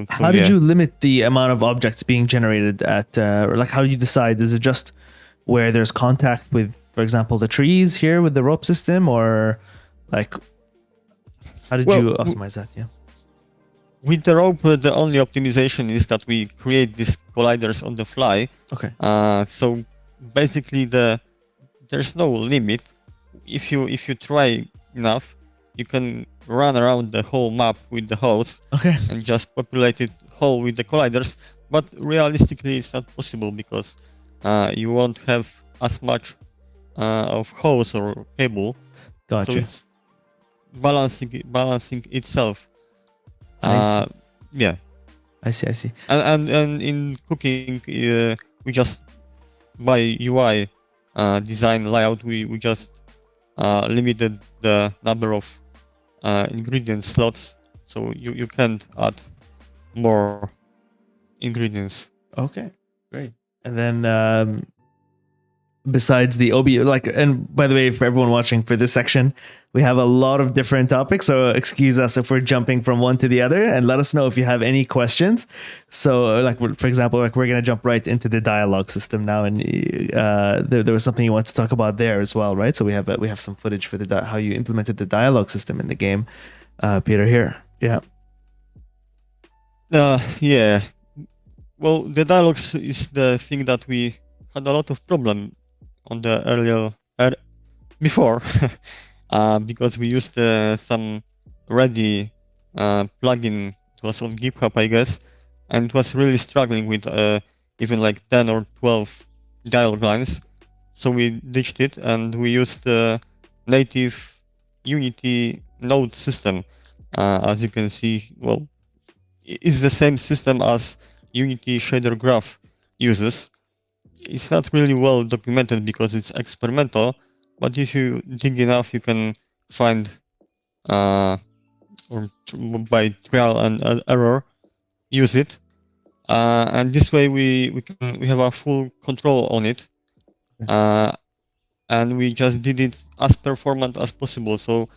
how did you limit the amount of objects being generated at, like how do you decide? Is it just where there's contact with, for example, the trees here with the rope system, or like how did you optimize that? Yeah. With the rope, the only optimization is that we create these colliders on the fly. Okay. So basically there's no limit. If you try enough, you can run around the whole map with the hose and just populate it whole with the colliders. But realistically, it's not possible because you won't have as much of hose or cable. Gotcha. So it's balancing itself. I see. Yeah. I see. And in cooking, we just by UI design layout, we just limited the number of ingredient slots, so you can't add more ingredients. Okay, great. And then besides the OB, like, and by the way, for everyone watching for this section, we have a lot of different topics, so excuse us if we're jumping from one to the other, and let us know if you have any questions. So like, for example, like we're going to jump right into the dialogue system now, and there was something you want to talk about there as well, right? So we have some footage for the how you implemented the dialogue system in the game, Peter, here. Yeah. Yeah. Well, the dialogues is the thing that we had a lot of problem on the earlier before, because we used some ready plugin. It was on GitHub, I guess, and it was really struggling with even like 10 or 12 dialogue lines. So we ditched it and we used the native Unity node system. As you can see, well, it's the same system as Unity shader graph uses. It's not really well documented because it's experimental, but if you dig enough, you can find, or by trial and error, use it. And this way we have a full control on it. And we just did it as performant as possible. So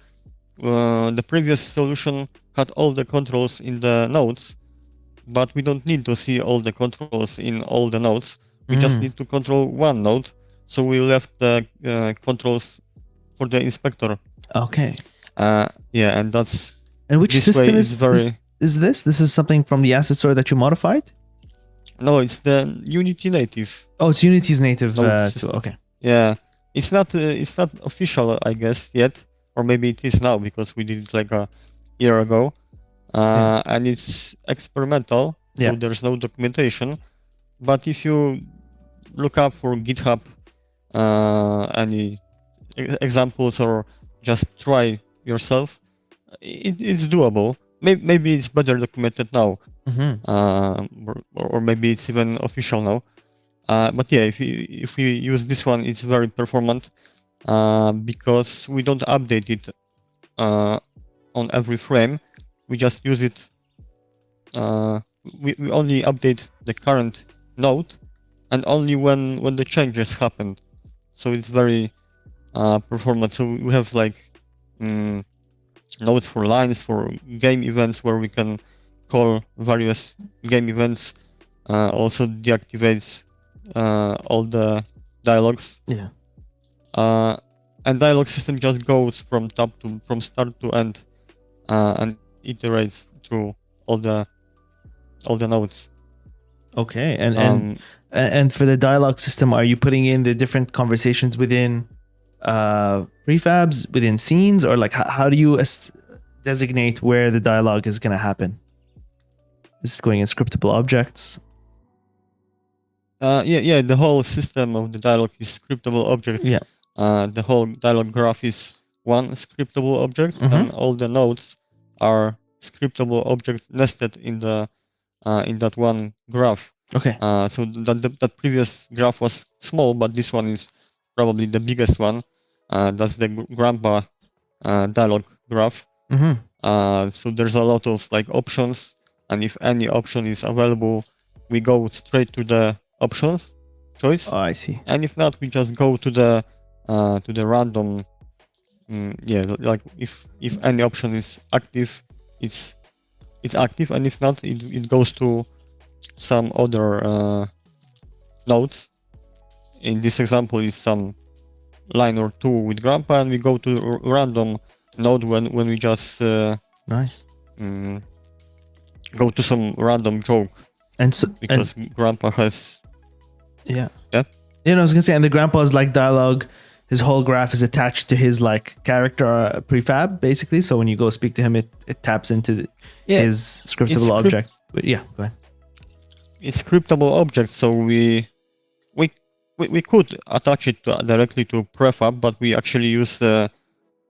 the previous solution had all the controls in the nodes, but we don't need to see all the controls in all the nodes. We just need to control one node. So we left the controls for the inspector. Okay. Yeah, and that's... And which system is this? This is something from the asset store that you modified? No, it's the Unity native. Oh, it's Unity's native tool. Okay. Yeah, it's not official, I guess, yet, or maybe it is now because we did it like a year ago, and it's experimental, so there's no documentation. But if you look up for GitHub any examples or just try yourself, it's doable. Maybe it's better documented now, or maybe it's even official now. But yeah, if we use this one, it's very performant because we don't update it on every frame. We just use it. We only update the current node, and only when the changes happen. So it's very performant. So we have like nodes for lines, for game events where we can call various game events. Also deactivates all the dialogues. Yeah. And dialogue system just goes from start to end, and iterates through all the nodes. Okay, and for the dialogue system, are you putting in the different conversations within prefabs, within scenes, or like how do you designate where the dialogue is going to happen? Is it going in scriptable objects? Yeah. The whole system of the dialogue is scriptable objects. Yeah. The whole dialogue graph is one scriptable object, and all the nodes are scriptable objects nested in that one graph. Okay. So that previous graph was small, but this one is probably the biggest one. That's the grandpa dialogue graph. So there's a lot of like options, and if any option is available, we go straight to the options choice. Oh, I see. And if not, we just go to the random. Like if any option is active, it's active, and if not, it goes to some other nodes. In this example, is some line or two with grandpa, and we go to random node when we just nice go to some random joke. And so because grandpa has I was gonna say, and the grandpa's like dialogue, his whole graph is attached to his like character prefab basically, so when you go speak to him, it taps into his scriptable object. But go ahead. It's scriptable object, so we could attach it directly to prefab, but we actually use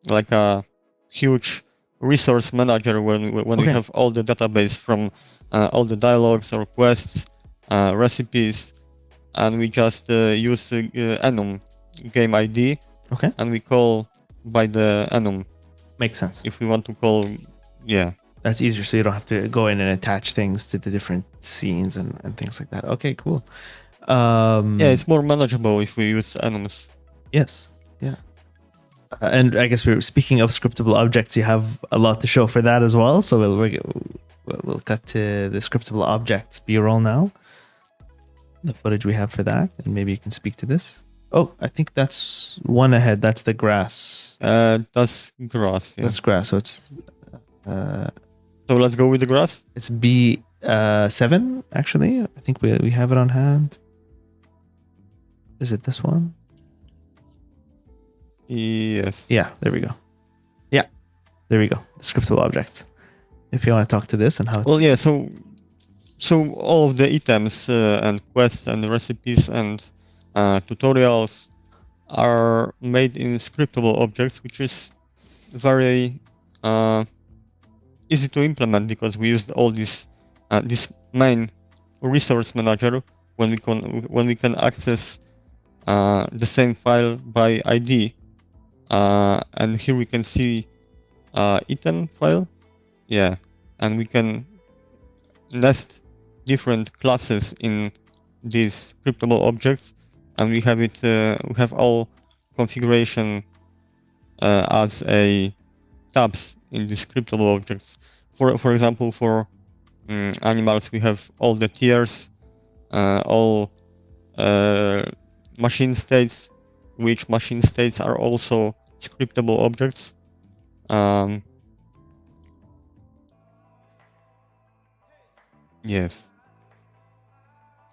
like a huge resource manager when we have all the database from all the dialogues or quests, recipes, and we just use enum game ID, and we call by the enum. Makes sense. If we want to call, that's easier, so you don't have to go in and attach things to the different scenes and things like that. Okay, cool. Yeah, it's more manageable if we use enums. Yes. Yeah. And I guess we're speaking of scriptable objects. You have a lot to show for that as well. So we'll cut to the scriptable objects B-roll now. The footage we have for that, and maybe you can speak to this. Oh, I think that's one ahead. That's the grass. That's grass. Yeah. That's grass. So it's So let's go with the grass. it's B7 actually. I think we have it on hand. Is it this one? Yes. Yeah, there we go. Yeah, there we go. The scriptable object. If you want to talk to this and how it's Well, yeah. So all of the items and quests and recipes and tutorials are made in scriptable objects, which is very easy to implement because we used all this main resource manager when we can access the same file by ID, and here we can see item file, yeah, and we can nest different classes in these scriptable objects, and we have all configuration as a tabs in the scriptable objects. For example, for animals, we have all the tiers, all machine states, which machine states are also scriptable objects. Yes.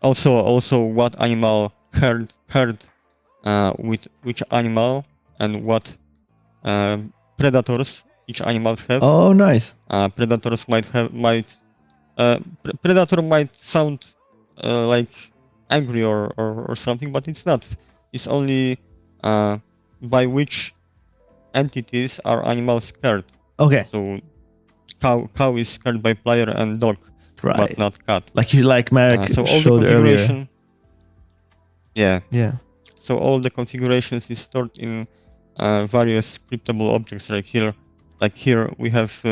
Also, what animal herd with which animal and what predators each animal have. Oh, nice. Predators predator might sound like angry or something, but it's not. It's only by which entities are animals scared. Okay, So cow is scared by player and dog, right. but not cat. Like Marek So all the showed earlier. configuration. Yeah. Yeah. So all the configurations is stored in various scriptable objects. Like here we have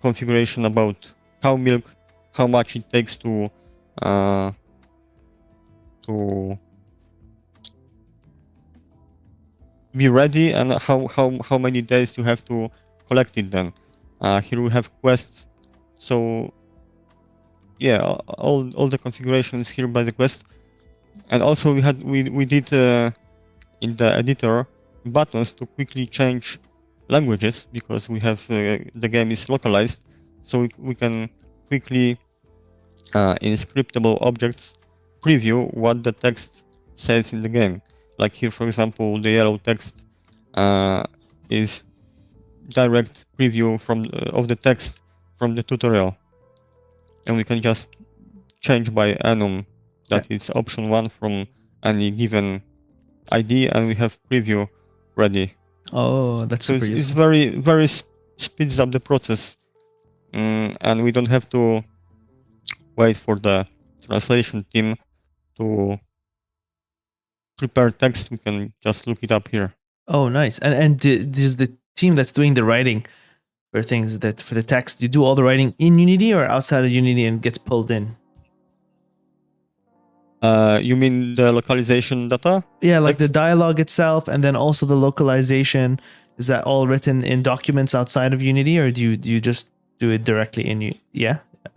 configuration about cow milk, how much it takes to be ready, and how many days you have to collect it. Then here we have quests. So yeah, all the configuration is here by the quest. And also we did in the editor buttons to quickly change languages because we have the game is localized, so we can quickly in scriptable objects preview what the text says in the game. Like here, for example, the yellow text is direct preview of the text from the tutorial, and we can just change by enum that is option 1 from any given ID, and we have preview ready. Oh, that's So super it's useful. very speeds up the process, and we don't have to wait for the translation team to prepare text. We can just look it up here. Oh, nice. And does the team that's doing the writing for things that for the text, you do all the writing in Unity or outside of Unity and gets pulled in? You mean the localization data? Yeah, like the Text? dialogue itself, and then also the localization. Is that all written in documents outside of Unity, or do you just do it directly in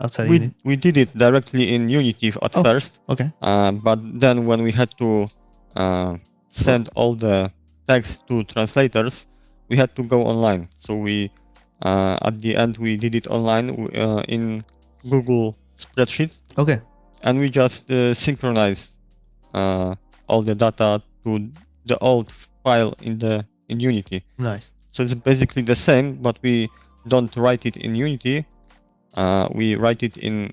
outside of Unity? We did it directly in Unity at Oh. first, Okay. but then when we had to send all the text to translators, we had to go online. So we at the end we did it online in Google spreadsheet, Okay. and we just synchronized all the data to the old file in Unity. Nice. So it's basically the same, but we don't write it in Unity. We write it in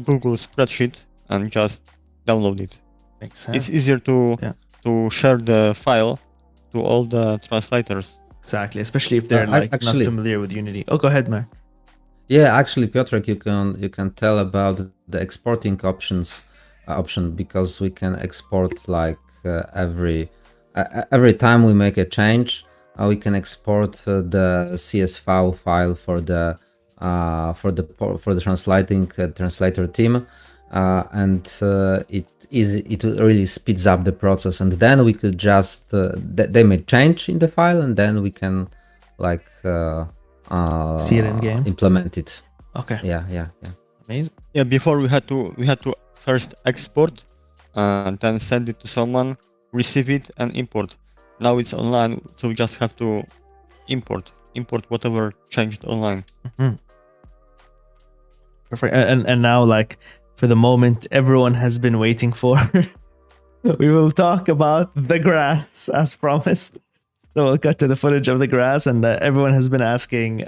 Google spreadsheet and just download it. Makes sense. It's easier to share the file to all the translators. Exactly, especially if they're not familiar with Unity. Oh, go ahead, Mark. Yeah, actually, Piotrek, you can tell about the exporting option because we can export like every time we make a change, we can export the CSV file for the translator team, it really speeds up the process. And then we could just they may change in the file, and then we can like See it in game. implement it. Okay. Yeah. Amazing. Yeah, before we had to first export and then send it to someone, receive it and import. Now it's online, so we just have to import whatever changed online. Perfect. And now, like, for the moment everyone has been waiting for, we will talk about the grass as promised. So we'll cut to the footage of the grass, and everyone has been asking,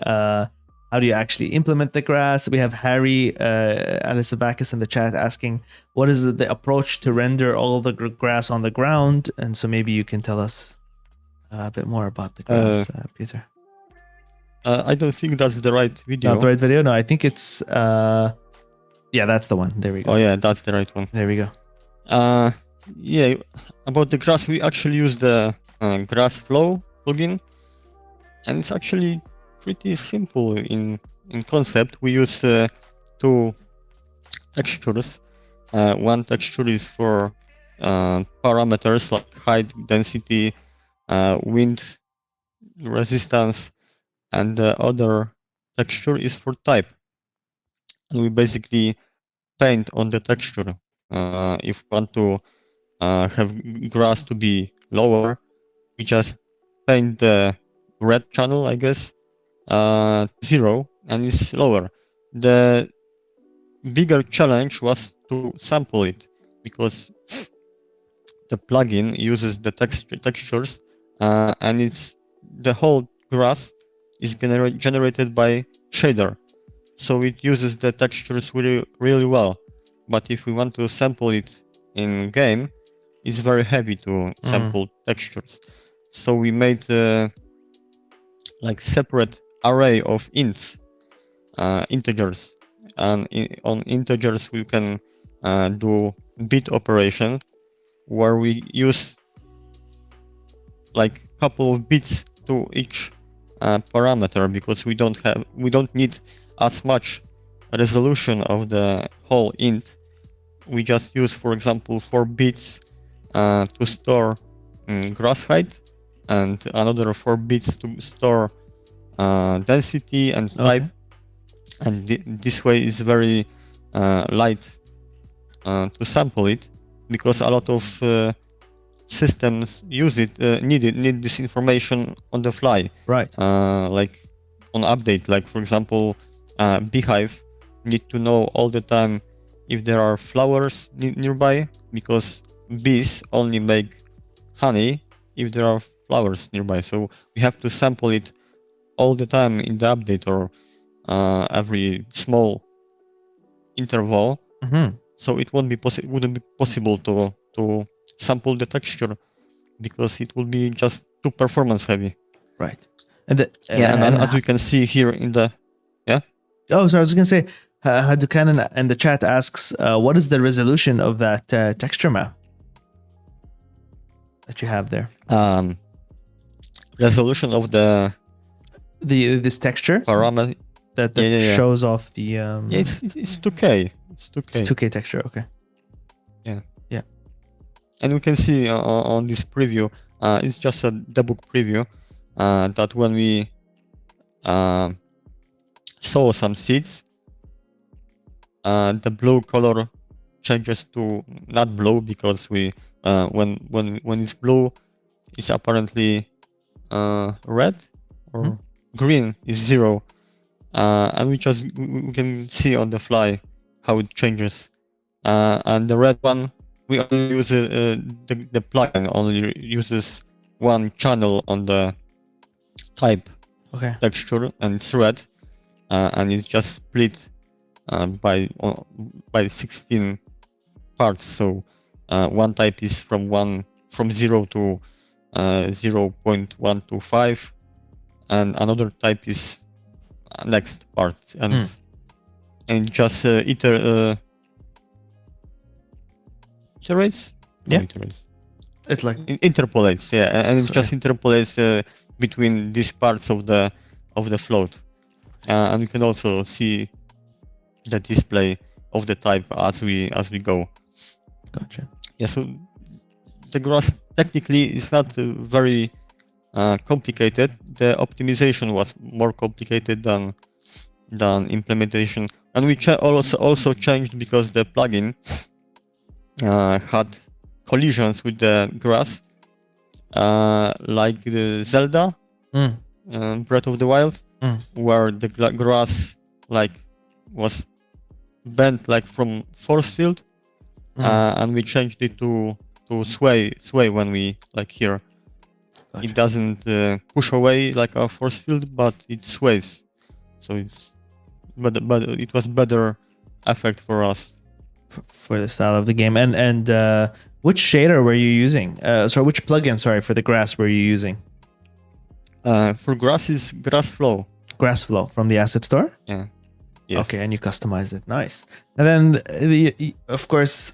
how do you actually implement the grass? We have Harry Alisavakis in the chat asking, what is the approach to render all the grass on the ground? And so maybe you can tell us a bit more about the grass, Peter. I don't think that's the right video. Not the right video? No, I think it's... yeah, that's the one. There we go. Oh yeah, that's the right one. There we go. Yeah, about the grass, we actually use the grass flow plugin, and it's actually pretty simple in concept. We use two textures. One texture is for parameters like height, density, wind resistance, and the other texture is for type. And we basically paint on the texture. If we want to have grass to be lower, we just paint the red channel, I guess, 0, and it's lower. The bigger challenge was to sample it, because the plugin uses the textures, and it's the whole grass is generated by shader, so it uses the textures really well. But if we want to sample it in game, it's very heavy to sample textures. So we made like separate array of ints, integers, and on integers we can do bit operation, where we use like couple of bits to each parameter, because we don't need as much resolution of the whole int. We just use, for example, 4 bits to store grass height, and another 4 bits to store density and type. And this way is very light to sample it, because a lot of systems use it, need this information on the fly. Right. Like on update, like for example, Beehive need to know all the time if there are flowers nearby, because bees only make honey if there are flowers nearby. So we have to sample it all the time in the update, or every small interval. So it wouldn't be possible to sample the texture, because it would be just too performance heavy. Right. And as we can see here in the Oh, sorry, I was going to say, Hadukanan in the chat asks, what is the resolution of that texture map that you have there? Resolution of this texture parameter that shows off the... it's 2K. It's 2K. It's 2K texture, okay. Yeah. And we can see on this preview, it's just a debug preview, that when we sow some seeds, the blue color changes to not blue, because we when it's blue, it's apparently red, or green is 0, and we can see on the fly how it changes. And the red one, we only use the plugin only uses one channel on the type texture, and it's red, and it's just split by 16 parts. So one type is from 0 to 0.125, and another type is next part, and just iterates. Yeah. Iterates. It's like interpolates, and it just interpolates between these parts of the float, and you can also see the display of the type as we go. Gotcha. Yeah, so the grass technically is not very complicated. The optimization was more complicated than implementation, and we also changed because the plugin had collisions with the grass, like the Zelda Breath of the Wild, where the grass like was bent like from force field, and we changed it to sway when we like here. Gotcha. It doesn't push away like a force field, but it sways. So it's but it was better effect for us. For the style of the game. And which shader were you using? Sorry, which plugin? Sorry, for the grass were you using? Mm-hmm. For grass is GrassFlow. GrassFlow from the asset store. Yeah. Yes. Okay, and you customized it. Nice. And then, of course,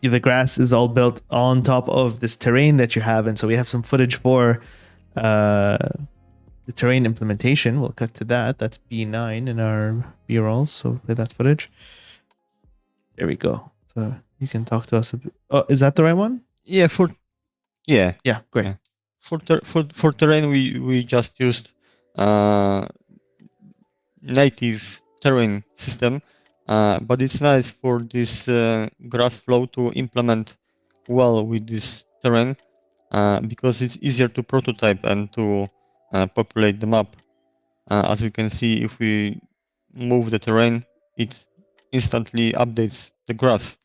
the grass is all built on top of this terrain that you have, and so we have some footage for the terrain implementation. We'll cut to that. That's B9 in our B-rolls, so play that footage. There we go. So you can talk to us a bit. Oh, is that the right one? Yeah. Yeah. Great. Yeah. For terrain, we just used native terrain system, but it's nice for this GrassFlow to implement well with this terrain, because it's easier to prototype and to populate the map. As we can see, if we move the terrain, it instantly updates the grass.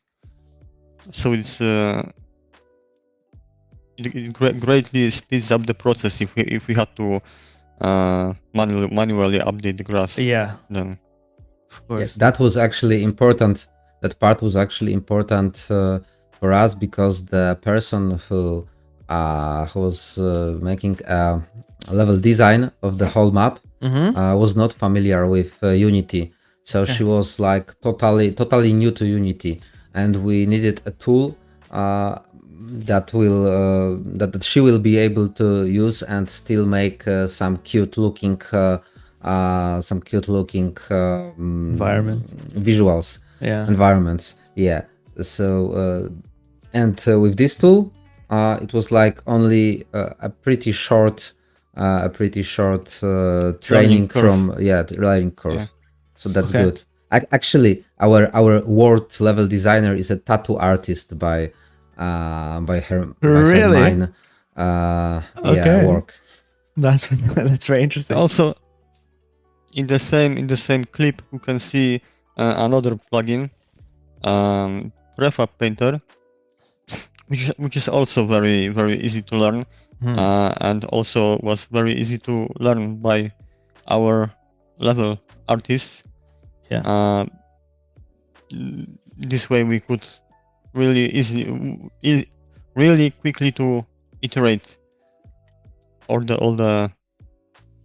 So it's it greatly speeds up the process if we had to manually update the grass. Yeah, Then of Yeah, course. that was actually important. That part was actually important for us because the person who was making a level design of the whole map was not familiar with Unity. So she was like totally new to Unity, and we needed a tool that will that she will be able to use and still make some cute looking Environment. visuals, Yeah. environments. Yeah. So with this tool, it was like only a pretty short training curve. from learning curve. Yeah. So that's Okay. good. Actually, our world level designer is a tattoo artist by Really? mine Okay. work. That's very interesting. Also, in the same clip, you can see another plugin, Prefab Painter, which is also very easy to learn, and also was very easy to learn by our level artists. Yeah. This way we could really really quickly to iterate all the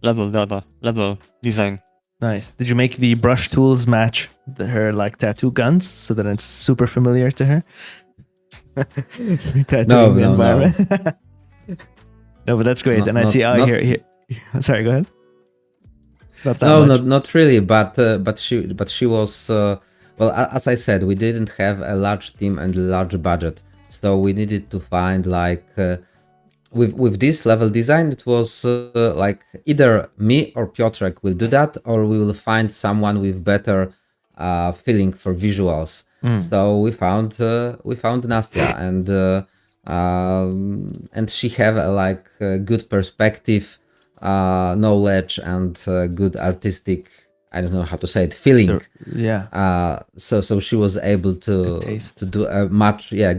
level data, level design. Nice. Did you make the brush tools match her like tattoo guns so that it's super familiar to her? Tattooing No, the no, no. environment. No, but that's great. Not- and I not- see not- here. Sorry, go ahead. Not that No, much. not really. But she was well. As I said, we didn't have a large team and a large budget, so we needed to find like with this level design. It was like either me or Piotrek will do that, or we will find someone with better feeling for visuals. So we found Nastya, and she have a good perspective, knowledge, and good artistic, I don't know how to say it, feeling. Yeah. So she was able to taste. to do a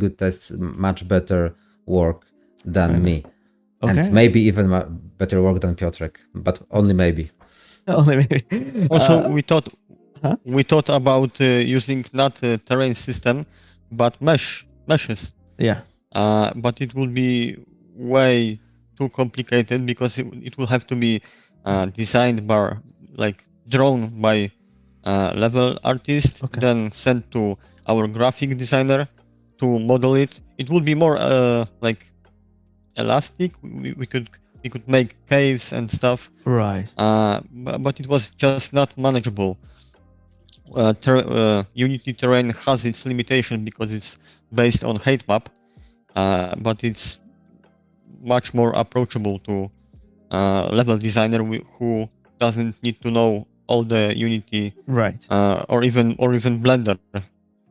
good taste, much better work than me, Okay. and maybe even better work than Piotrek, but only maybe. Only maybe. Also, we thought huh? we thought about using not a terrain system, but meshes. Yeah. But it would be way too complicated because it will have to be designed by, like, drawn by level artist, Okay. then sent to our graphic designer to model it. It would be more like elastic. We could make caves and stuff. Right. But it was just not manageable. Unity terrain has its limitation because it's based on height map, but it's much more approachable to level designer who doesn't need to know all the Unity Right. or even Blender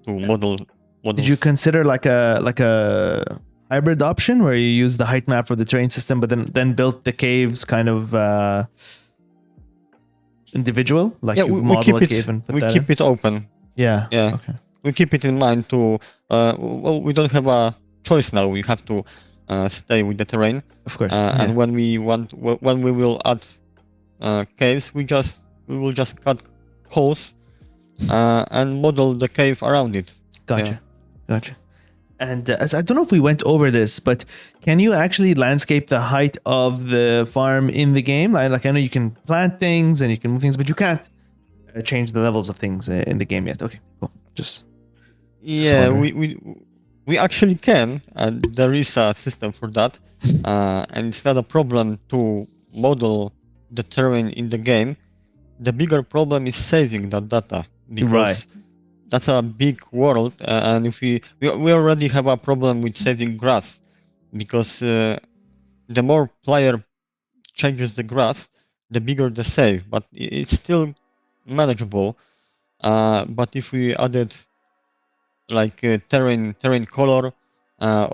to model models. Did you consider like a hybrid option where you use the height map for the terrain system, but then built the caves kind of individual, like yeah, you we model keep a it cave and put we that keep in? it open. Yeah. Yeah. Okay. We keep it in mind to well, we don't have a choice now. We have to stay with the terrain. Of course. And when we will add caves, we will just cut holes and model the cave around it. Gotcha. Gotcha. And I don't know if we went over this, but can you actually landscape the height of the farm in the game? Like I know you can plant things and you can move things, but you can't change the levels of things in the game yet. Okay, cool. Just Yeah, wondering. we actually can, and there is a system for that, and it's not a problem to model the terrain in the game. The bigger problem is saving that data because Right. that's a big world, and if we already have a problem with saving grass because the more player changes the grass, the bigger the save, but it's still manageable. But if we added like terrain color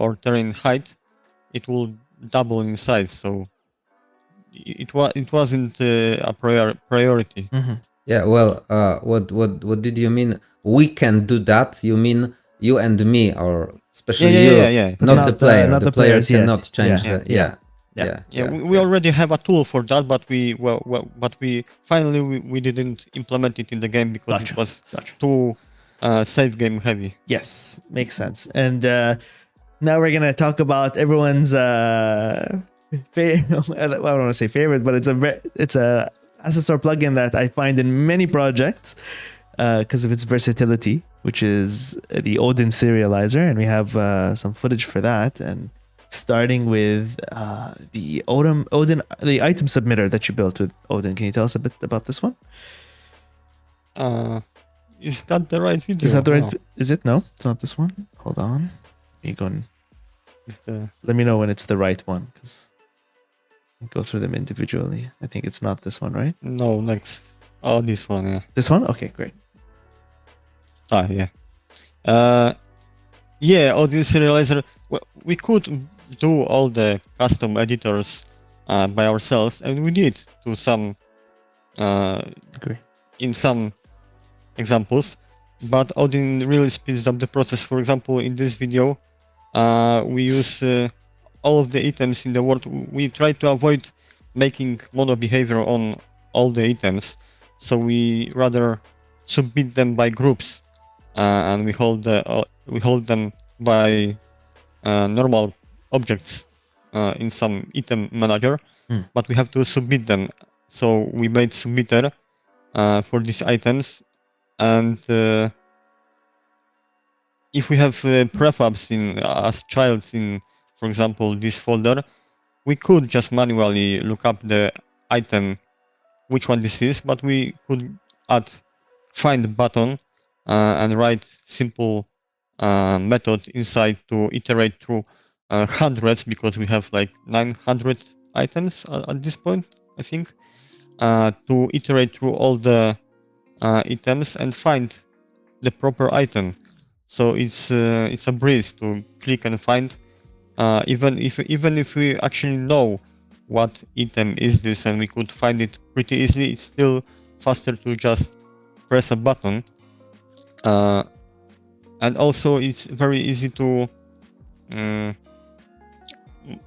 or terrain height, it will double in size. So it wasn't a priority. Mm-hmm. Yeah, well, what did you mean? We can do that? You mean you and me, or especially Yeah. not the player. not the the player players yet. cannot change Yeah. the. Yeah. Yeah. We already have a tool for that, but we finally we didn't implement it in the game because Gotcha. it was Gotcha. too save game heavy. Yes, makes sense. And now we're gonna talk about everyone's I don't want to say favorite, but it's a Assessor plugin that I find in many projects because of its versatility, which is the Odin serializer, and we have some footage for that. And starting with the Odin, the item submitter that you built with Odin. Can you tell us a bit about this one? Is that the right video? Is that the right? No. Is it? No, it's not this one. Hold on. You go and let me know when it's the right one, because go through them individually. I think it's not this one, right? No, next. Oh, this one, yeah. This one? Okay, great. Yeah. Odin serializer. We could do all the custom editors by ourselves, and we did to some Agree. in some examples, but Odin really speeds up the process. For example, in this video, we use all of the items in the world. We try to avoid making mono behavior on all the items, so we rather submit them by groups, and we hold them by normal objects in some item manager, but we have to submit them. So we made submitter for these items, and if we have prefabs as childs in, for example, this folder, we could just manually look up the item, which one this is, but we could add find button and write simple method inside to iterate through hundreds, because we have like 900 items at this point, I think, to iterate through all the items and find the proper item. So it's a breeze to click and find. Even if we actually know what item is this and we could find it pretty easily, it's still faster to just press a button. And also it's very easy to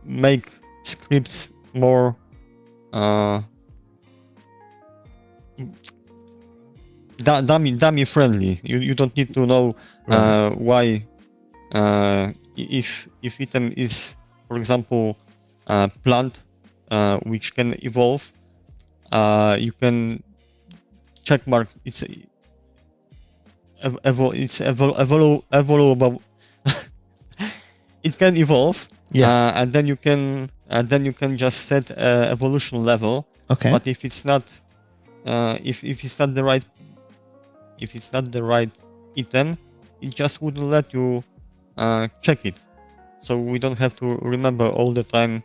make scripts more dummy friendly. You don't need to know why if item is, for example, plant which can evolve, you can check mark it's evolvable. It can evolve, and then you can just set evolution level. Okay. But if it's not if it's not the right if it's not the right item, it just wouldn't let you check it. So we don't have to remember all the time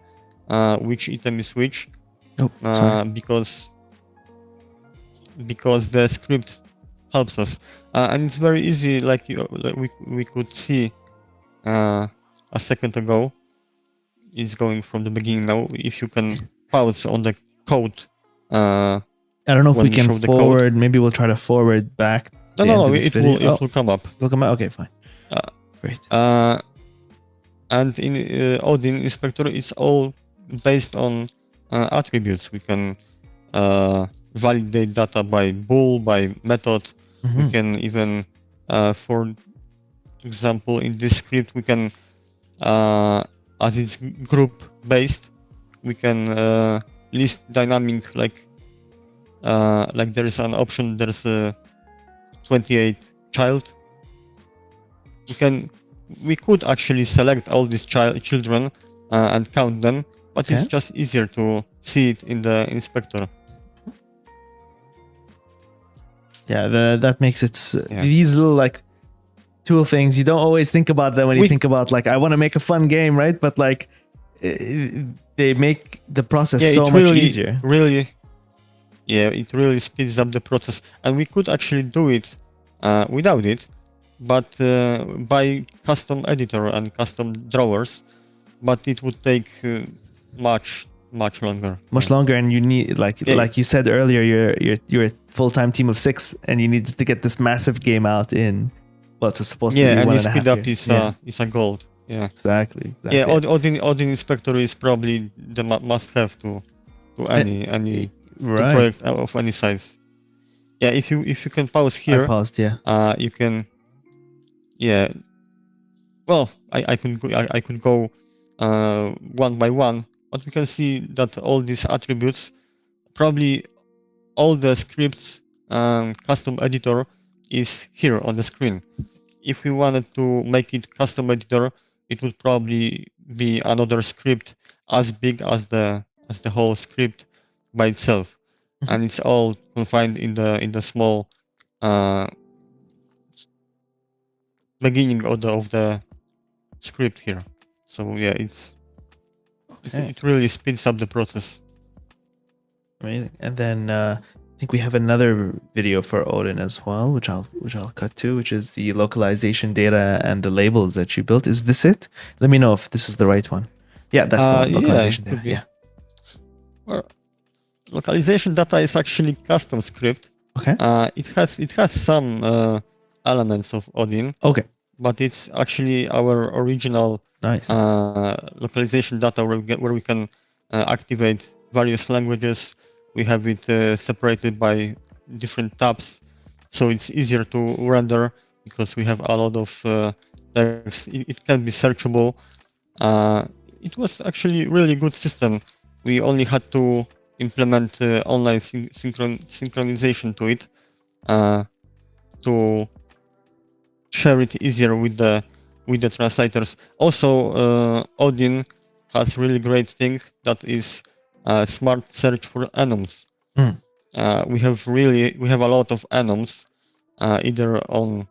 which item is which, Oh, sorry. because the script helps us, and it's very easy. Like we could see a second ago. It's going from the beginning now. If you can pause on the code. I don't know if when we we can show the code. forward. Maybe we'll try to forward back to the end of this video. It will come up. It'll come out. Okay, fine. Uh, Great. And in Odin Inspector, it's all based on attributes. We can validate data by bool, by method. We can even, for example, in this script, we can, as it's group based, we can list dynamic like there is an option. There's a 28 child. We could actually select all these children and count them, but it's just easier to see it in the inspector. Yeah, that makes it these little like tool things. You don't always think about them when you think about like I want to make a fun game, right? But like they make the process so much easier. It really speeds up the process, and we could actually do it without it, but by custom editor and custom drawers, but it would take much longer. Much longer, and you need like you said earlier, you're a full-time team of 6, and you needed to get this massive game out in what was supposed to be 1.5 years. Yeah, and the speed up is a gold. Yeah, exactly. Yeah, Odin Inspector is probably the must-have to any project of any size. Yeah, if you can pause here. I paused, yeah. You can. Yeah. Well, I could go one by one, but we can see that all these attributes, probably all the scripts custom editor is here on the screen. If we wanted to make it custom editor, it would probably be another script as big as the whole script by itself, and it's all confined in the small beginning of the script here. So yeah, it really speeds up the process. Amazing. And then I think we have another video for Odin as well, which I'll cut to, which is the localization data and the labels that you built. Is this it? Let me know if this is the right one. Yeah, that's the one. Localization data. Yeah. Well, localization data is actually custom script. Okay. It has some elements of Odin. Okay. But it's actually our original localization data where we can activate various languages. We have it separated by different tabs, so it's easier to render because we have a lot of text. It can be searchable. It was actually really good system. We only had to implement online synchronization to it to share it easier with the translators. Also, Odin has really great thing that is smart search for enums. We have a lot of enums either on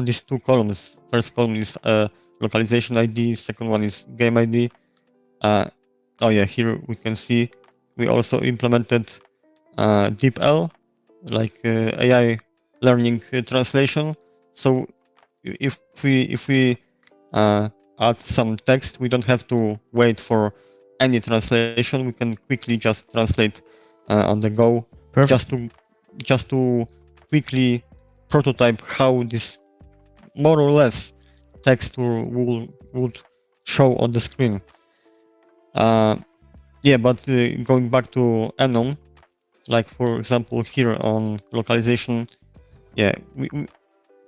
these two columns. First column is localization ID, second one is game ID. Here we can see we also implemented DeepL, like AI learning translation. So if we add some text, we don't have to wait for any translation. We can quickly just translate on the go. Perfect. Just to quickly prototype how this more or less text would show on the screen. But going back to enum, like for example here on localization, we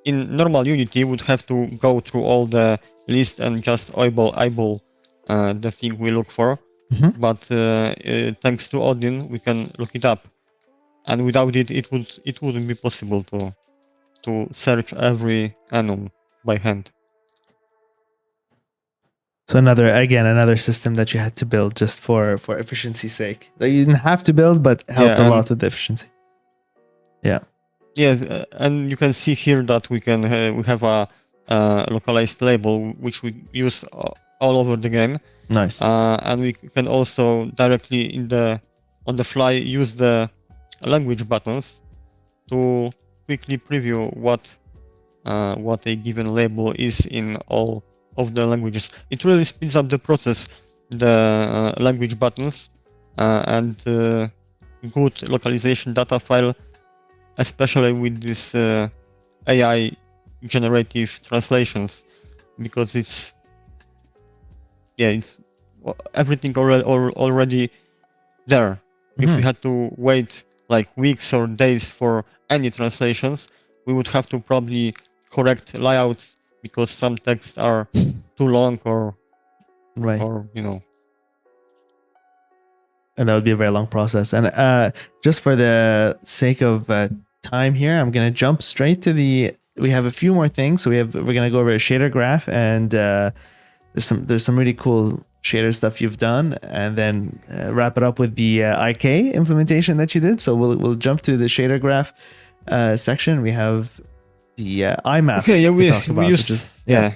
in normal Unity would have to go through all the list and just eyeball the thing we look for. But thanks to Odin, we can look it up, and without it, it wouldn't be possible to search every enum by hand. So another system that you had to build just for efficiency's sake. That you didn't have to build, but helped a lot with the efficiency. Yeah. Yes, and you can see here that we have a localized label which we use all over the game, Nice. and we can also directly on the fly use the language buttons to quickly preview what a given label is in all of the languages. It really speeds up the process, the language buttons, and good localization data file, especially with this AI generative translations, because it's everything already there. If we had to wait like weeks or days for any translations, we would have to probably correct layouts because some texts are too long Right. or you know. And that would be a very long process. And just for the sake of time here, I'm gonna jump straight to the. We have a few more things. So we're gonna go over a shader graph, and there's some really cool shader stuff you've done, and then wrap it up with the IK implementation that you did. So we'll jump to the shader graph section. We have the eye masks to talk about, used, which is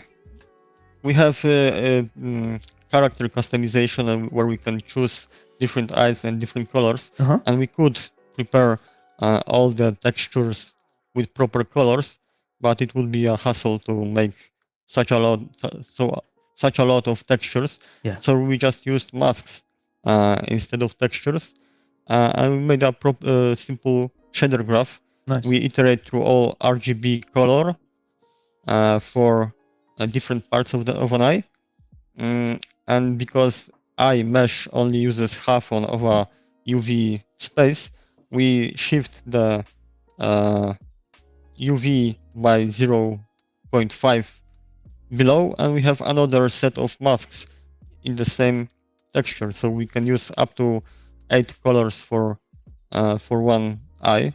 we have character customization where we can choose different eyes and different colors, and we could prepare all the textures with proper colors, but it would be a hassle to make such a lot of textures. Yeah. So we just used masks instead of textures, and we made a simple shader graph. Nice. We iterate through all RGB color for different parts of an eye, and because eye mesh only uses half of a UV space, we shift the UV by 0.5 below, and we have another set of masks in the same texture, so we can use up to 8 colors for one eye,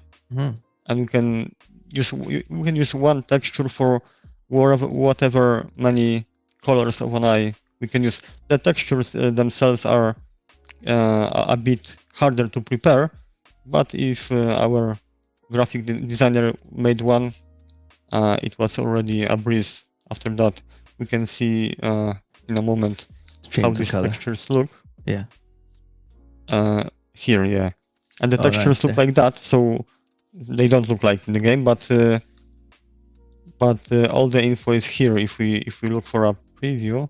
and we can use one texture for whatever many colors of an eye we can use. The textures themselves are a bit harder to prepare, but if our graphic designer made one, it was already a breeze. After that, we can see in a moment how these textures look. Yeah. Here, yeah, and the textures look like that, so they don't look like in the game, but all the info is here. If we look for a preview,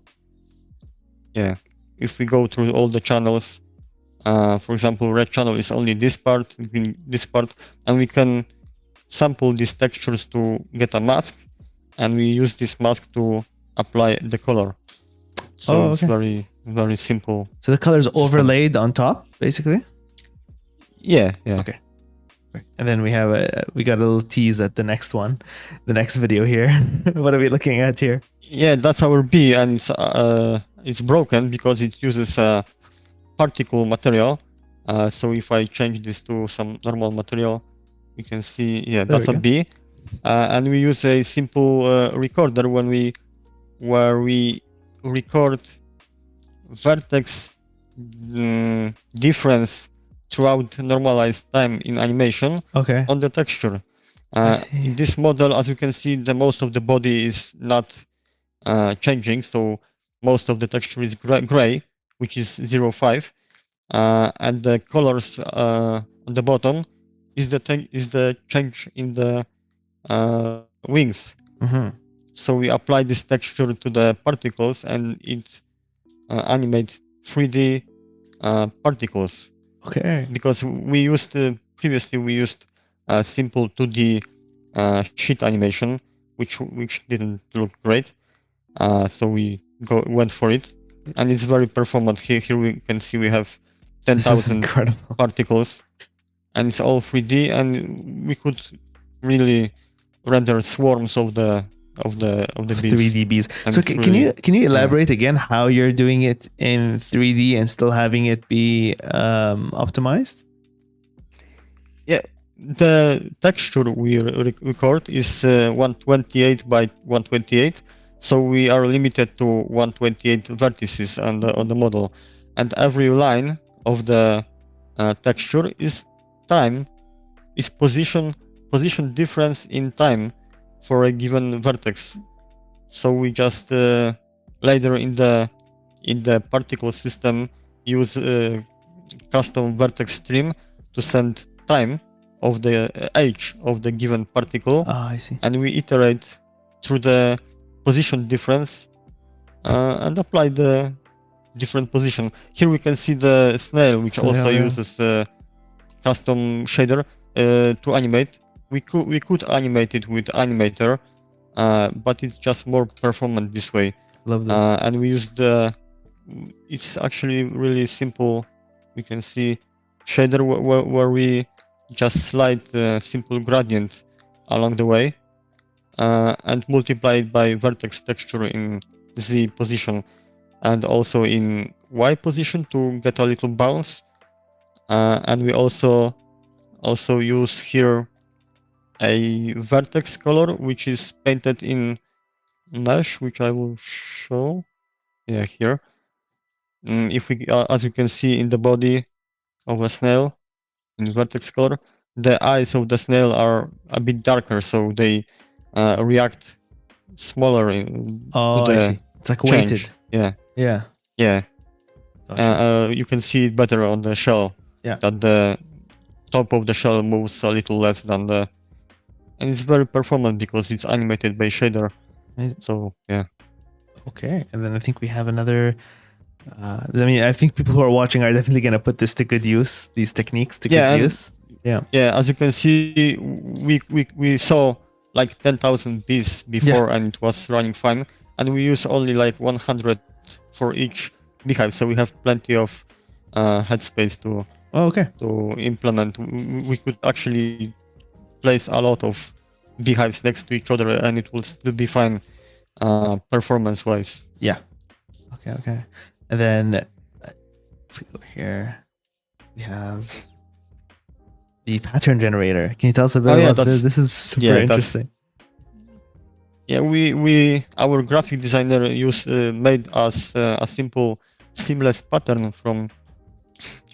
yeah, if we go through all the channels, for example, red channel is only this part, green this part, and we can sample these textures to get a mask, and we use this mask to apply the color. So it's very, very simple. So the color is overlaid on top, basically? Yeah. Okay. And then we got a little tease at the next one, the next video here. What are we looking at here? Yeah, that's our bee, and it's broken because it uses a particle material. So if I change this to some normal material, we can see, yeah, that's a bee. And we use a simple recorder where we record vertex difference throughout normalized time in animation on the texture. In this model, as you can see, the most of the body is not changing, so most of the texture is gray, which is 0.5, and the colors on the bottom is the change in the wings. So we apply this texture to the particles, and it animates 3D particles. Because previously we used simple 2D sheet animation, which didn't look great. So we went for it, and it's very performant. Here we can see we have 10,000 particles, and it's all 3D, and we could really render swarms of the bees. 3D bees. So can you elaborate again how you're doing it in 3D and still having it be optimized? Yeah, the texture we record is 128 by 128, so we are limited to 128 vertices on the model, and every line of the texture is positioned position difference in time for a given vertex. So we just later in the particle system use custom vertex stream to send time of the age of the given particle, I see. and we iterate through the position difference and apply the different position. Here we can see the snail, which Snail, also yeah. uses custom shader to animate. We could animate it with animator, but it's just more performant this way. Love this. And we use it's actually really simple. We can see shader where we just slide the simple gradient along the way and multiply it by vertex texture in Z position and also in Y position to get a little bounce. And we also use here a vertex color which is painted in mesh, which I will show. Yeah, here. If we, as you can see in the body of a snail in vertex color, the eyes of the snail are a bit darker, so they react smaller Oh, to I the see. It's like change. weighted. Yeah, Yeah. yeah. Gotcha. You can see it better on the shell. Yeah. That the top of the shell moves a little less than the, and it's very performant because it's animated by shader. Amazing. So yeah. Okay. And then I think we have another. I mean, I think people who are watching are definitely going to put this to good use. These techniques to Yeah, good and- use. Yeah. Yeah, as you can see, we saw like 10,000 bees before, and it was running fine. And we use only like 100 for each beehive, so we have plenty of headspace to Oh, okay. implement. We could actually place a lot of beehives next to each other, and it will still be fine performance-wise. Yeah. Okay. And then if we go here, we have the pattern generator. Can you tell us a bit about this? This is super interesting. Yeah, our graphic designer made us a simple seamless pattern from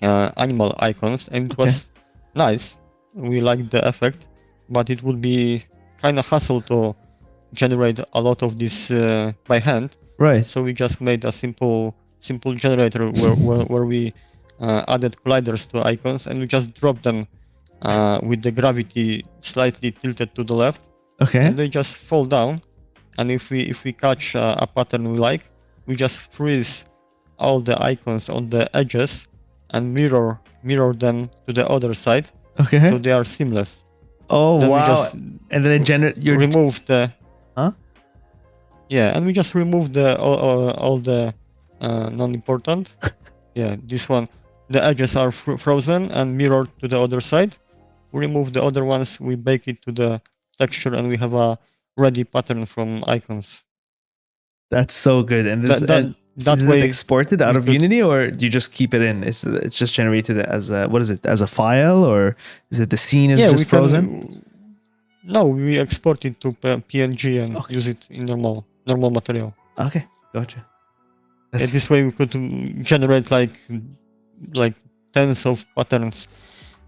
animal icons, and it was nice. We liked the effect, but it would be kind of hassle to generate a lot of this by hand. Right. So we just made a simple generator where we added colliders to icons, and we just dropped them with the gravity slightly tilted to the left. Okay. And they just fall down. And if we catch a pattern we like, we just freeze all the icons on the edges and mirror them to the other side, Okay. so they are seamless. Oh, Then wow. we just And then it remove the. Huh? Yeah, and we just remove the all the non-important. Yeah, this one. The edges are frozen and mirrored to the other side. We remove the other ones. We bake it to the texture, and we have a ready pattern from icons. That's so good. And this That is way it exported out we of could- Unity, or do you just keep it in? It's just generated as a, what is it, as a file, or is it the scene is just frozen? No, we export it to PNG and Okay. use it in normal material. Okay, gotcha. And this way we could generate like tens of patterns.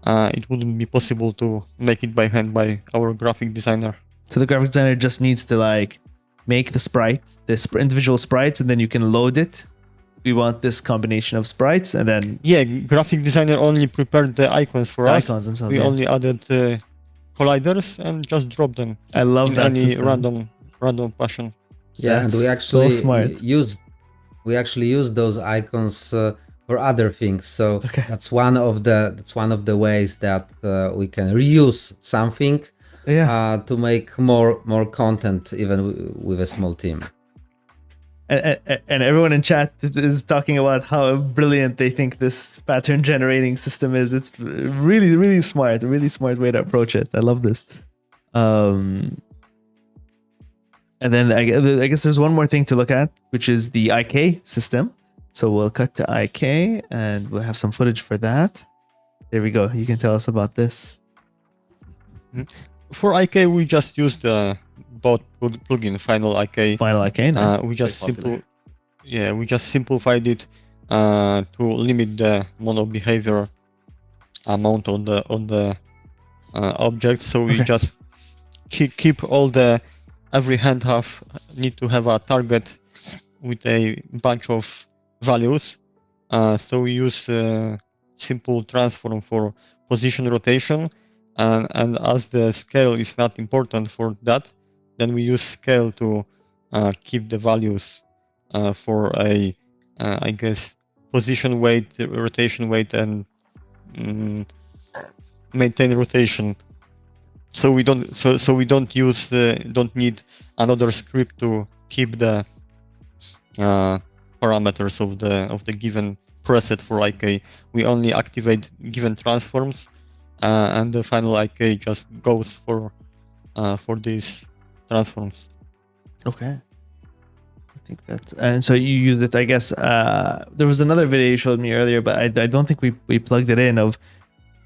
It wouldn't be possible to make it by hand by our graphic designer. So the graphic designer just needs to like make the sprite, individual sprites, and then you can load it. We want this combination of sprites, and then Yeah, graphic designer only prepared the icons for the us. icons themselves. We yeah. only added colliders and just dropped them I love in that any system. random fashion. Yeah, and we That's so actually smart. used those icons for other things. So Okay. that's one of the ways that we can reuse something Yeah. to make more content even with a small team. And everyone in chat is talking about how brilliant they think this pattern generating system is. It's really, really smart. A really smart way to approach it. I love this. And then I guess there's one more thing to look at, which is the IK system. So we'll cut to IK and we'll have some footage for that. There we go. You can tell us about this. For IK, we just use the bot plugin Final IK. Final IK. Nice. We just Very popular. we just simplified it to limit the mono behavior amount on the objects. So we Okay. just keep all every hand need to have a target with a bunch of values. So we use simple transform for position rotation, and as the scale is not important for that, then we use scale to keep the values for a I guess position weight, rotation weight, and maintain rotation. So we don't use don't need another script to keep the parameters of the given preset for IK. We only activate given transforms, and the final IK just goes for these transforms. Okay. I think that's, and so you used it, I guess. There was another video you showed me earlier, but I don't think we plugged it in of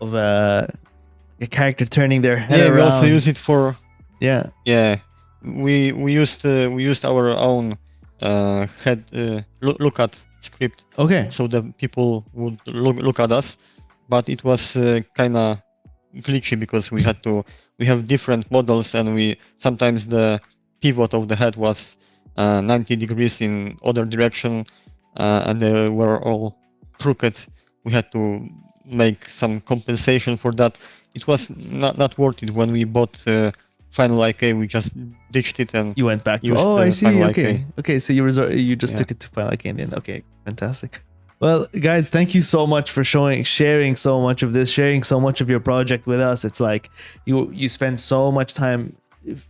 a character turning their head Yeah, around. we also use it for Yeah. we used our own head look at script, Okay. so that people would look at us, but it was kind of glitchy because we have different models, and we sometimes the pivot of the head was 90 degrees in other direction, and they were all crooked. We had to make some compensation for that. It was not worth it. When we bought Final IK, we just ditched it and You went back to. used Oh, I see. Final Okay. IK. Okay. So you just Yeah. took it to Final IK in the end. Okay. Fantastic. Well, guys, thank you so much for sharing so much of this, sharing so much of your project with us. It's like you spend so much time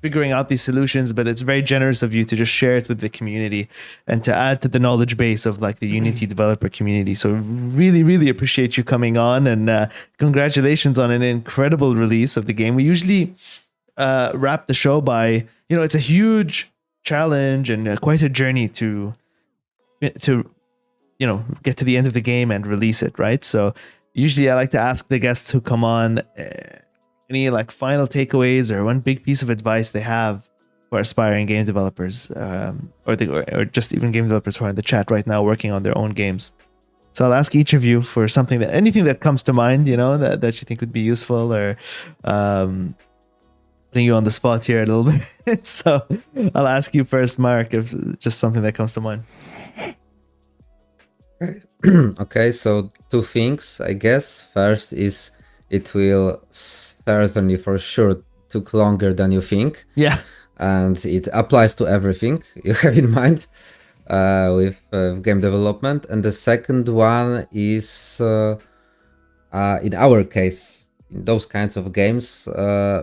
figuring out these solutions, but it's very generous of you to just share it with the community and to add to the knowledge base of like the Unity developer community. So really, really appreciate you coming on, and congratulations on an incredible release of the game. We usually wrap the show by, it's a huge challenge and quite a journey to get to the end of the game and release it, right? So usually I like to ask the guests who come on any like final takeaways or one big piece of advice they have for aspiring game developers, or just even game developers who are in the chat right now working on their own games. So I'll ask each of you for anything that comes to mind, that you think would be useful, or putting you on the spot here a little bit. So I'll ask you first, Mark, if just something that comes to mind. Okay, so two things, I guess. First is it will certainly for sure took longer than you think. Yeah. And it applies to everything you have in mind with game development. And the second one is, in our case, in those kinds of games,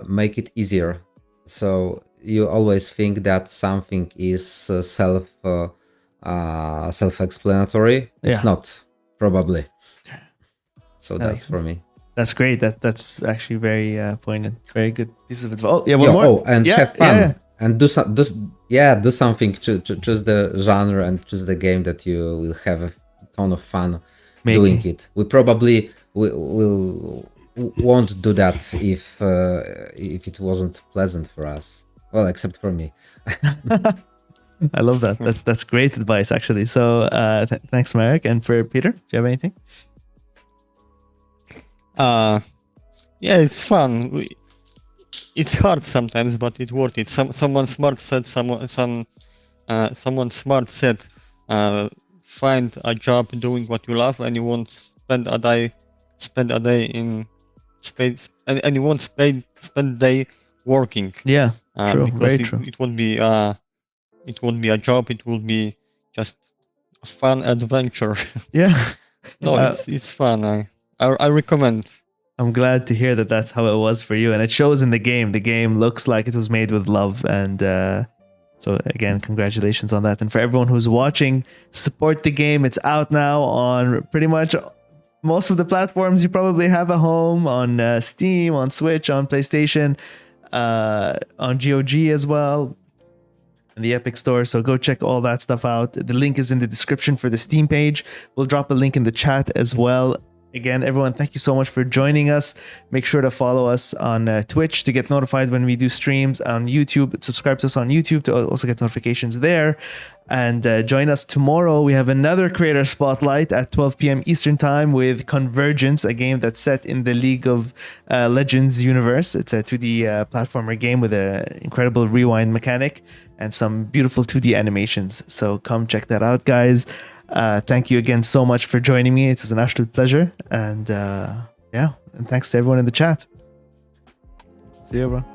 make it easier. So you always think that something is self-explanatory. It's not, probably. So that's for me. That's great. That's actually very poignant. Very good piece of advice. Oh, yeah, one more. Oh, and have fun. Yeah. And do something. Choose the genre and choose the game that you will have a ton of fun doing it. We probably won't do that if it wasn't pleasant for us. Well, except for me. I love that. That's great advice, actually. So thanks, Marek. And for Peter, do you have anything? Yeah, it's fun. It's hard sometimes, but it's worth it. Someone smart said, someone smart said, find a job doing what you love, and you won't spend a day in space, and you won't spend a day working. Yeah, true. Because Very true. It won't be a job. It will be just a fun adventure. Yeah. No, it's fun. I recommend. I'm glad to hear that that's how it was for you, and it shows in the game. The game looks like it was made with love, and so again, congratulations on that. And for everyone who's watching, support the game. It's out now on pretty much most of the platforms you probably have at home, on Steam, on Switch, on PlayStation, on GOG as well, in the Epic Store. So go check all that stuff out. The link is in the description for the Steam page. We'll drop a link in the chat as well. Again, everyone, thank you so much for joining us. Make sure to follow us on Twitch to get notified when we do streams, on YouTube. Subscribe to us on YouTube to also get notifications there. And join us tomorrow. We have another creator spotlight at 12 p.m. Eastern time with Convergence, a game that's set in the League of Legends universe. It's a 2D platformer game with an incredible rewind mechanic and some beautiful 2D animations. So come check that out, guys. Thank you again so much for joining me. It was an absolute pleasure. And and thanks to everyone in the chat. See you, everyone.